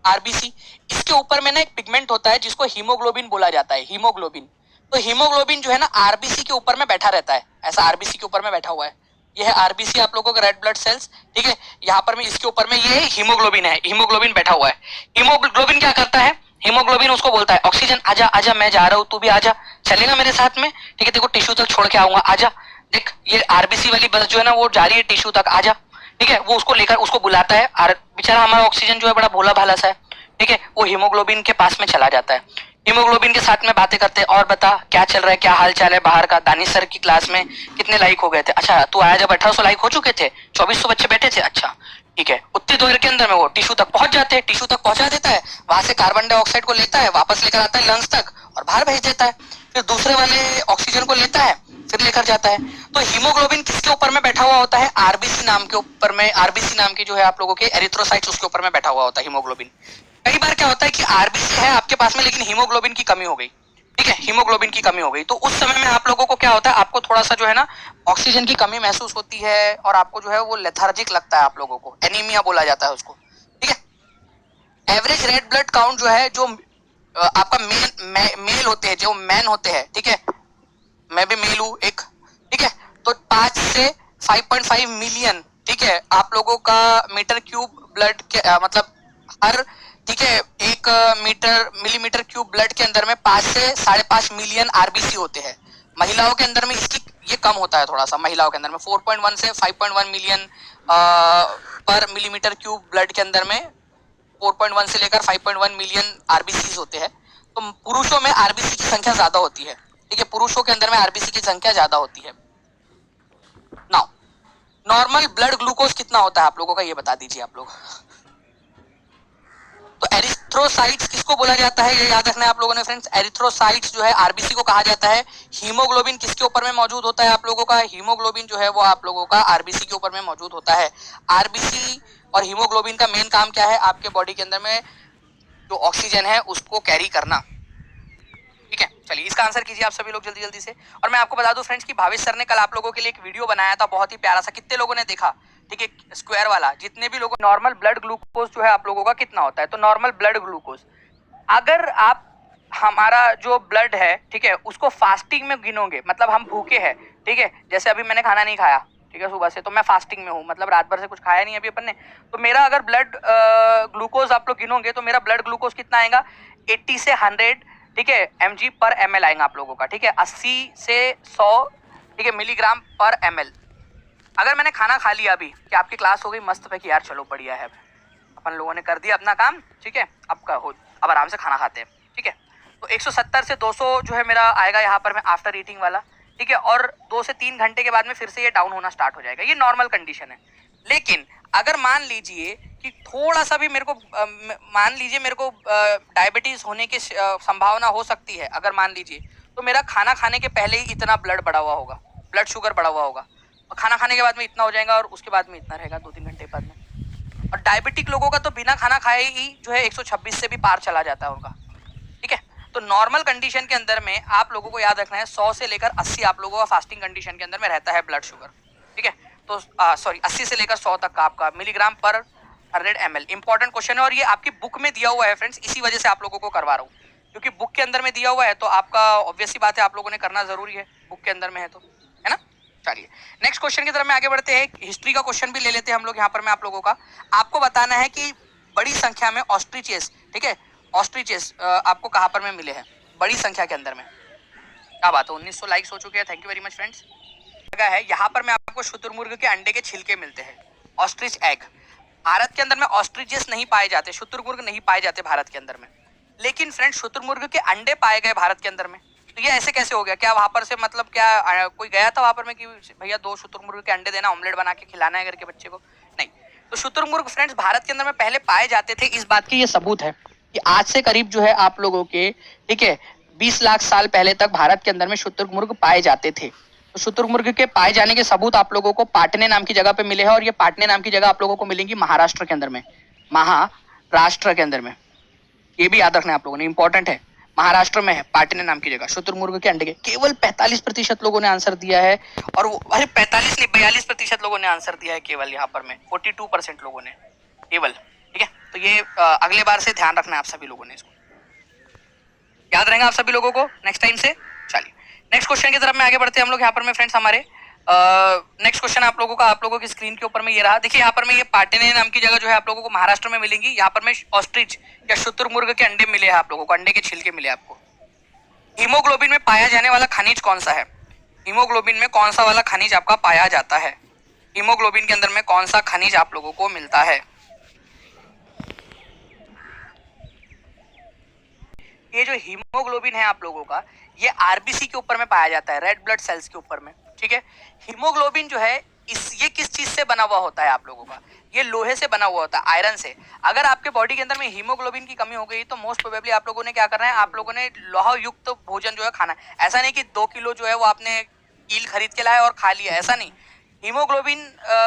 आरबीसी। इसके ऊपर में ना एक पिगमेंट होता है जिसको हीमोग्लोबिन बोला जाता है, हीमोग्लोबिन। तो हीमोग्लोबिन जो है ना आरबीसी के ऊपर में बैठा रहता है, ऐसा आरबीसी के ऊपर में बैठा हुआ है। ये है आरबीसी आप लोगों का, रेड ब्लड सेल्स, ठीक है। यहाँ पर में इसके ऊपर में ये हीमोग्लोबिन है, हीमोग्लोबिन बैठा हुआ है। हीमोग्लोबिन क्या करता है, हीमोग्लोबिन उसको बोलता है ऑक्सीजन आजा आजा, मैं जा रहा हूँ तू भी आजा, चलेगा मेरे साथ में, ठीक है, देखो टिश्यू तक छोड़ के आऊंगा, आजा। देख ये आरबीसी वाली बस जो है ना वो जा रही है टिश्यू तक, आजा, ठीक है। वो उसको लेकर उसको बुलाता है, और बेचारा हमारा ऑक्सीजन जो है बड़ा भोला भाला सा है, ठीक है, वो हीमोग्लोबिन के पास में चला जाता है। हीमोग्लोबिन के साथ में बातें करते हैं, और बता क्या चल रहा है, क्या हाल चाल है बाहर का, दानिश सर की क्लास में कितने लाइक हो गए थे, अच्छा तू आया जब 1800 लाइक हो चुके थे, 2400 बच्चे बैठे थे, अच्छा ठीक है। उतनी देर के अंदर में वो टिश्यू तक पहुंच जाते हैं, टिश्यू तक पहुंचा देता है, वहां से कार्बन डाइऑक्साइड को लेता है, वापस लेकर आता है लंग्स तक और बाहर भेज देता है, फिर दूसरे वाले ऑक्सीजन को लेता है, फिर लेकर जाता है। तो हीमोग्लोबिन किसके ऊपर में बैठा हुआ होता है, आरबीसी नाम के ऊपर में, आरबीसी नाम की जो है आप लोगों के एरिथ्रोसाइट्स, उसके ऊपर में बैठा हुआ होता है हीमोग्लोबिन। कई बार क्या होता है कि आरबीसी है आपके पास में लेकिन हीमोग्लोबिन की कमी हो गई, ठीक है, हीमोग्लोबिन की कमी हो गई, तो उस समय में आप लोगों को क्या होता है, आपको थोड़ा सा जो है ना ऑक्सीजन की कमी महसूस होती है और आपको जो है वो लेथार्जिक लगता है, आप लोगों को एनीमिया बोला जाता है उसको, ठीक है। एवरेज रेड ब्लड काउंट जो है, जो आपका मेल होते हैं, जो मैन होते हैं, ठीक है, मैं भी मेल हूं एक, ठीक है, तो 5 से 5.5 मिलियन, ठीक है, आप लोगों का मीटर क्यूब ब्लड के मतलब हर, ठीक है, 1 मिलीमीटर क्यूब ब्लड के अंदर में 5 से 5.5 मिलियन आरबीसी होते हैं। महिलाओं के अंदर में इसकी ये कम होता है थोड़ा सा, महिलाओं के अंदर में 4.1 से 5.1 मिलियन पर मिलीमीटर क्यूब ब्लड के अंदर में 4.1 से लेकर 5.1 मिलियन आरबीसी होते हैं। तो पुरुषों में आरबीसी की संख्या ज्यादा होती है, ठीक है, पुरुषों के अंदर में आरबीसी की संख्या ज्यादा होती है। नाउ नॉर्मल ब्लड ग्लूकोज कितना होता है आप लोगों का, ये बता दीजिए आप लोग। तो एरिथ्रोसाइट्स किसको बोला जाता है, ये याद रखना है आप लोगों ने फ्रेंड्स। एरिथ्रोसाइट्स जो है आरबीसी को कहा जाता है। हीमोग्लोबिन किसके ऊपर में मौजूद होता है आप लोगों का, हीमोग्लोबिन जो है वो आप लोगों का आरबीसी के ऊपर में मौजूद होता है। आरबीसी और हीमोग्लोबिन का मेन काम क्या है, आपके बॉडी के अंदर में जो ऑक्सीजन है उसको कैरी करना। ठीक है, चलिए इसका आंसर कीजिए आप सभी लोग जल्दी जल्दी से। और मैं आपको बता दूं फ्रेंड्स कि भावेश सर ने कल आप लोगों के लिए एक वीडियो बनाया था, बहुत ही प्यारा सा, कितने लोगों ने देखा, ठीक है, स्क्वायर वाला, जितने भी लोगों, नॉर्मल ब्लड ग्लूकोज जो है आप लोगों का कितना होता है। तो नॉर्मल ब्लड ग्लूकोज, अगर आप हमारा जो ब्लड है, ठीक है, उसको फास्टिंग में गिनोगे, मतलब हम भूखे हैं, ठीक है, जैसे अभी मैंने खाना नहीं खाया, ठीक है, सुबह से, तो मैं फास्टिंग में हूँ, मतलब रात भर से कुछ खाया नहीं अभी अपन ने, तो मेरा अगर ब्लड ग्लूकोज आप लोग गिनोगे तो मेरा ब्लड ग्लूकोज कितना आएगा, 80 से 100, ठीक है, mg पर ml आएगा आप लोगों का, ठीक है, 80 से 100, ठीक है, मिलीग्राम पर ml। अगर मैंने खाना खा लिया अभी, कि आपकी क्लास हो गई मस्त पे कि यार चलो बढ़िया है, अपन लोगों ने कर दिया अपना काम, ठीक है, अब आराम से खाना खाते हैं, ठीक है, तो 170 से 200 जो है मेरा आएगा यहाँ पर मैं आफ्टर ईटिंग वाला, ठीक है, और 2 से 3 घंटे के बाद में फिर से ये डाउन होना स्टार्ट हो जाएगा। ये नॉर्मल कंडीशन है। लेकिन अगर मान लीजिए कि थोड़ा सा भी मेरे को मान लीजिए मेरे को डायबिटीज होने की संभावना हो सकती है, अगर मान लीजिए, तो मेरा खाना खाने के पहले ही इतना ब्लड बढ़ा हुआ होगा, ब्लड शुगर बढ़ा हुआ होगा, और खाना खाने के बाद में इतना हो जाएगा, और उसके बाद में इतना रहेगा 2-3 घंटे बाद में। और डायबिटिक लोगों का तो बिना खाना खाए ही जो है 126 से भी पार चला जाता है उनका, ठीक है। तो नॉर्मल कंडीशन के अंदर में आप लोगों को याद रखना है 100 से लेकर 80 आप लोगों का फास्टिंग कंडीशन के अंदर में रहता है ब्लड शुगर, ठीक है। तो सॉरी 80 से लेकर 100 तक का आपका मिलीग्राम पर 100 ml। इंपॉर्टेंट क्वेश्चन है और ये आपकी बुक में दिया हुआ है फ्रेंड्स, इसी वजह से आप लोगों को करवा रहा हूँ, क्योंकि बुक के अंदर में दिया हुआ है तो आपका ऑब्वियस सी बात है आप लोगों ने करना जरूरी है, बुक के अंदर में है तो, है ना। चलिए नेक्स्ट क्वेश्चन की तरफ में आगे बढ़ते हैं। हिस्ट्री का क्वेश्चन भी ले लेते हैं हम लोग यहाँ पर। मैं आप लोगों का आपको बताना है कि बड़ी संख्या में ऑस्ट्रिचेस, ठीक है, ऑस्ट्रिचेस आपको कहाँ पर में मिले हैं बड़ी संख्या के अंदर में। क्या बात है, 1900 लाइक्स हो चुके हैं, thank you very much friends. जगह है यहाँ पर मैं आपको शुतुरमुर्ग के अंडे के छिलके मिलते हैं, ऑस्ट्रिच एग। भारत के अंदर में ऑस्ट्रिचेस नहीं पाए जाते, शुतुरमुर्ग नहीं पाए जाते भारत के अंदर में, लेकिन फ्रेंड्स शुतुरमुर्ग के अंडे पाए गए भारत के अंदर में। तो ये ऐसे कैसे हो गया, क्या वहां पर से मतलब क्या कोई गया था वहां पर में कि भैया 2 शुतुरमुर्ग के अंडे देना, ऑमलेट बना के खिलाना है करके बच्चे को? नहीं, तो शुतुरमुर्ग फ्रेंड्स भारत के अंदर में पहले पाए जाते थे, इस बात की ये सबूत है कि आज से करीब जो है आप लोगों के, ठीक है, 20 लाख साल पहले तक भारत के अंदर में शुतुरमुर्ग पाए जाते थे। तो शुतुरमुर्ग के पाए जाने के सबूत आप लोगों को पाटने नाम की जगह पे मिले हैं, और ये पाटने नाम की जगह आप लोगों को मिलेंगी महाराष्ट्र के अंदर में, महाराष्ट्र के अंदर में। ये भी याद रखना है आप लोगों ने, इंपॉर्टेंट है, महाराष्ट्र में है पाटने नाम की जगह। शुतुरमुर्ग के अंडे के केवल 45% लोगों ने आंसर दिया है, और वो अरे 45 नहीं 42% लोगों ने आंसर दिया है केवल यहाँ पर में, 42% लोगों ने केवल, ठीक है। तो ये अगले बार से ध्यान रखना है आप सभी लोगों ने, इसको याद रहेगा आप सभी लोगों को नेक्स्ट टाइम से। चलिए नेक्स्ट क्वेश्चन की तरफ में आगे बढ़ते हैं हम लोग यहाँ पर में फ्रेंड्स। हमारे नेक्स्ट क्वेश्चन आप लोगों की स्क्रीन के ऊपर में ये रहा, देखिए यहाँ पर में ये पाटने नाम की जगह जो है आप लोगों को महाराष्ट्र में मिलेंगी। यहाँ पर में ऑस्ट्रिच या शुतुरमुर्ग के अंडे मिले हैं आप लोगों को, अंडे के छिलके मिले आपको। हीमोग्लोबिन में पाया जाने वाला खनिज कौन सा है, हीमोग्लोबिन में कौन सा वाला खनिज आपका पाया जाता है, हीमोग्लोबिन के अंदर में कौन सा खनिज आप लोगों को मिलता है? ये जो हीमोग्लोबिन है आप लोगों का, ये आरबीसी के ऊपर में पाया जाता है, रेड ब्लड सेल्स के ऊपर में, ठीक है। हीमोग्लोबिन जो है ये किस चीज से बना हुआ होता है आप लोगों का, ये लोहे से बना हुआ होता है, आयरन से। अगर आपके बॉडी के अंदर में हीमोग्लोबिन की कमी हो गई तो मोस्ट प्रोबेबली आप लोगों ने क्या करना है, आप लोगों ने लोहा युक्त भोजन जो है खाना है। ऐसा नहीं कि 2 किलो जो है वो आपने कील खरीद के लाए और खा लिया, ऐसा नहीं। हीमोग्लोबिन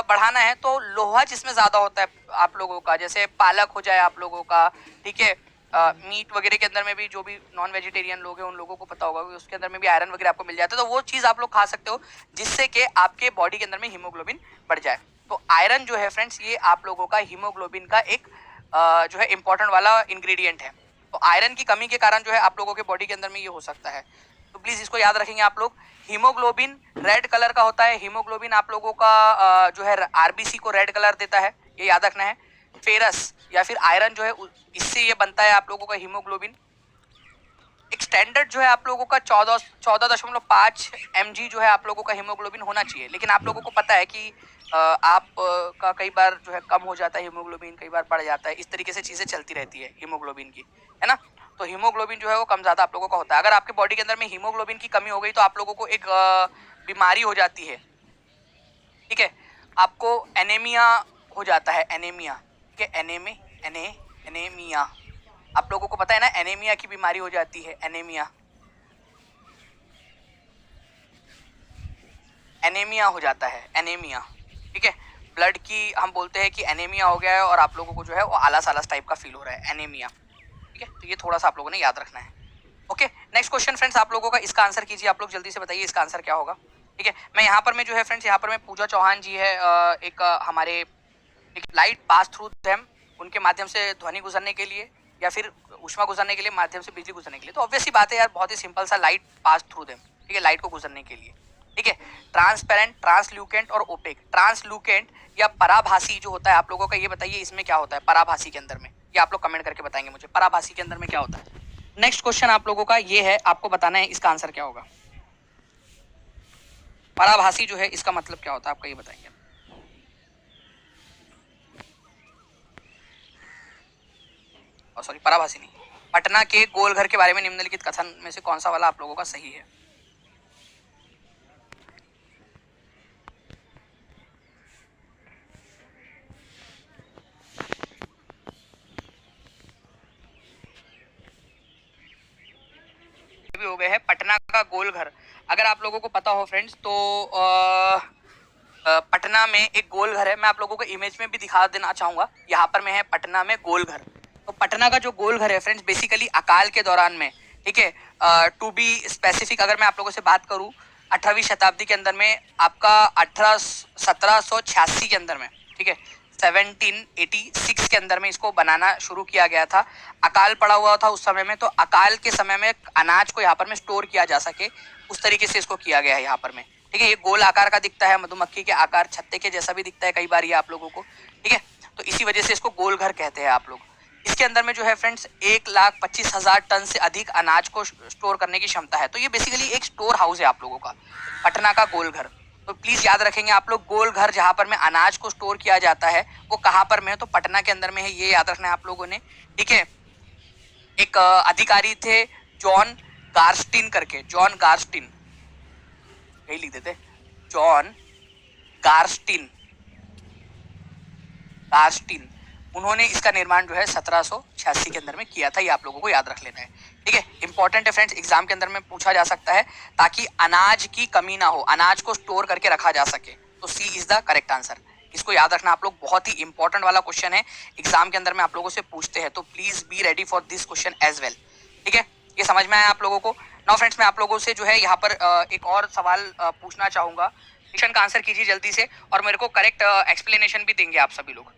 बढ़ाना है तो लोहा जिसमें ज्यादा होता है आप लोगों का, जैसे पालक हो जाए आप लोगों का, ठीक है, मीट वगैरह के अंदर में भी जो भी नॉन वेजिटेरियन लोग हैं उन लोगों को पता होगा कि उसके अंदर में भी आयरन वगैरह आपको मिल जाता है, तो वो चीज़ आप लोग खा सकते हो जिससे कि आपके बॉडी के अंदर में हीमोग्लोबिन बढ़ जाए। तो आयरन जो है फ्रेंड्स, ये आप लोगों का हीमोग्लोबिन का एक जो है इंपॉर्टेंट वाला इंग्रेडिएंट है। तो आयरन की कमी के कारण जो है आप लोगों के बॉडी के अंदर में ये हो सकता है, तो प्लीज़ इसको याद रखेंगे आप लोग। हीमोग्लोबिन रेड कलर का होता है, हीमोग्लोबिन आप लोगों का जो है आरबीसी को रेड कलर देता है, ये याद रखना है। फेरस या फिर आयरन जो है इससे ये बनता है आप लोगों का हीमोग्लोबिन। एक स्टैंडर्ड जो है आप लोगों का 14.5 mg जो है आप लोगों का हीमोग्लोबिन होना चाहिए, लेकिन आप लोगों को पता है कि आप का कई बार जो है कम हो जाता है हीमोग्लोबिन, कई बार बढ़ जाता है, इस तरीके से चीज़ें चलती रहती है हीमोग्लोबिन की, है ना। तो हीमोग्लोबिन जो है वो कम ज़्यादा आप लोगों का होता है। अगर आपके बॉडी के अंदर में हीमोग्लोबिन की कमी हो गई तो आप लोगों को एक बीमारी हो जाती है, ठीक है। आपको एनीमिया हो जाता है, एनीमिया, ठीक है, एनीमिया, आप लोगों को पता है ना, एनीमिया की बीमारी हो जाती है, एनीमिया, एनीमिया हो जाता है, एनीमिया, ठीक है, ब्लड की हम बोलते हैं कि एनीमिया हो गया है और आप लोगों को जो है वो आलस आलस टाइप का फील हो रहा है, एनीमिया, ठीक है, तो ये थोड़ा सा आप लोगों ने याद रखना है। ओके, नेक्स्ट क्वेश्चन फ्रेंड्स आप लोगों का, इसका आंसर कीजिए, आप लोग जल्दी से बताइए इसका आंसर क्या होगा। ठीक है, मैं यहाँ पर में जो है फ्रेंड्स, यहाँ पर में पूजा चौहान जी है, एक हमारे एक लाइट पास थ्रू देम, उनके माध्यम से ध्वनि गुजरने के लिए या फिर ऊष्मा गुजरने के लिए, माध्यम से बिजली गुजरने के लिए, तो ऑब्वियस सी बात है यार, बहुत ही सिंपल सा, लाइट पास थ्रू देम, ठीक है, लाइट को गुजरने के लिए, ठीक है। ट्रांसपेरेंट, ट्रांसल्यूकेंट और ओपेक। ट्रांसल्यूकेंट या पराभासी जो होता है आप लोगों का, ये बताइए इसमें क्या होता है पराभासी के अंदर में, ये आप लोग कमेंट करके बताएंगे मुझे, पराभासी के अंदर में क्या होता है। नेक्स्ट क्वेश्चन आप लोगों का ये है, आपको बताना है इसका आंसर क्या होगा। पराभासी जो है इसका मतलब क्या होता है आपका, ये बताएंगे। सॉरी, पराभासी नहीं, पटना के गोल घर के बारे में निम्नलिखित कथन में से कौन सा वाला आप लोगों का सही है। भी हो गए हैं पटना का गोल घर। अगर आप लोगों को पता हो फ्रेंड्स तो पटना में एक गोल घर है, मैं आप लोगों को इमेज में भी दिखा देना चाहूंगा, यहाँ पर में है पटना में गोल घर। तो पटना का जो गोल घर है फ्रेंड्स, बेसिकली अकाल के दौरान में, ठीक है, टू बी स्पेसिफिक अगर मैं आप लोगों से बात करूं, 18वीं शताब्दी के अंदर में आपका 1786 के अंदर में, ठीक है, 1786 के अंदर में इसको बनाना शुरू किया गया था। अकाल पड़ा हुआ था उस समय में, तो अकाल के समय में अनाज को यहाँ पर में स्टोर किया जा सके, उस तरीके से इसको किया गया है यहाँ पर में, ठीक है। ये गोल आकार का दिखता है, मधुमक्खी के आकार, छत्ते के जैसा भी दिखता है कई बार ये आप लोगों को, ठीक है, तो इसी वजह से इसको गोल घर कहते हैं आप लोग। इसके अंदर में जो है फ्रेंड्स 1,25,000 टन से अधिक अनाज को स्टोर करने की क्षमता है, तो ये बेसिकली एक स्टोर हाउस है आप लोगों का, पटना का गोल घर। तो प्लीज याद रखेंगे आप लोग, गोल घर जहां पर में अनाज को स्टोर किया जाता है वो कहां पर में है, तो पटना के अंदर में है, ये याद रखना है आप लोगों ने, ठीक है। एक अधिकारी थे जॉन गार्स्टिन करके, जॉन गार्स्टिन, यही लिख देते, जॉन गार्स्टिन, गार्स्टिन, उन्होंने इसका निर्माण जो है 1786 के अंदर में किया था, ये आप लोगों को याद रख लेना है, ठीक है। इंपॉर्टेंट है फ्रेंड्स, एग्जाम के अंदर में पूछा जा सकता है, ताकि अनाज की कमी ना हो, अनाज को स्टोर करके रखा जा सके, तो C is the correct answer. इसको याद रखना आप लोग, बहुत ही इंपॉर्टेंट वाला क्वेश्चन है, एग्जाम के अंदर में आप लोगों से पूछते हैं, तो please be ready for this question as well, ठीक है। ये समझ में आया आप लोगों को। नाउ फ्रेंड्स, मैं आप लोगों से जो है यहाँ पर एक और सवाल पूछना चाहूंगा, क्वेश्चन का आंसर कीजिए जल्दी से, और मेरे को करेक्ट एक्सप्लेनेशन भी देंगे आप सभी लोग।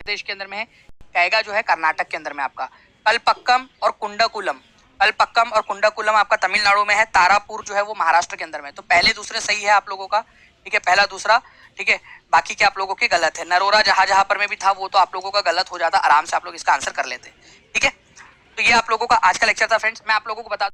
देश के अंदर में है, कैगा जो है कर्नाटक के अंदर में आपका, कलपक्कम और कुंडकुलम, कलपक्कम और कुंडकुलम आपका तमिलनाडु में है, तारापुर जो है वो महाराष्ट्र के अंदर में। तो पहले दूसरे सही है आप लोगों का, ठीक है, पहला दूसरा, ठीक है, बाकी के आप लोगों के गलत है। नरोरा जहां जहां पर में भी था वो तो आप लोगों का गलत हो जाता, आराम से आप लोग इसका आंसर कर लेते, ठीक है। तो ये आप लोगों का आज का लेक्चर था फ्रेंड्स। मैं आप लोगों को बता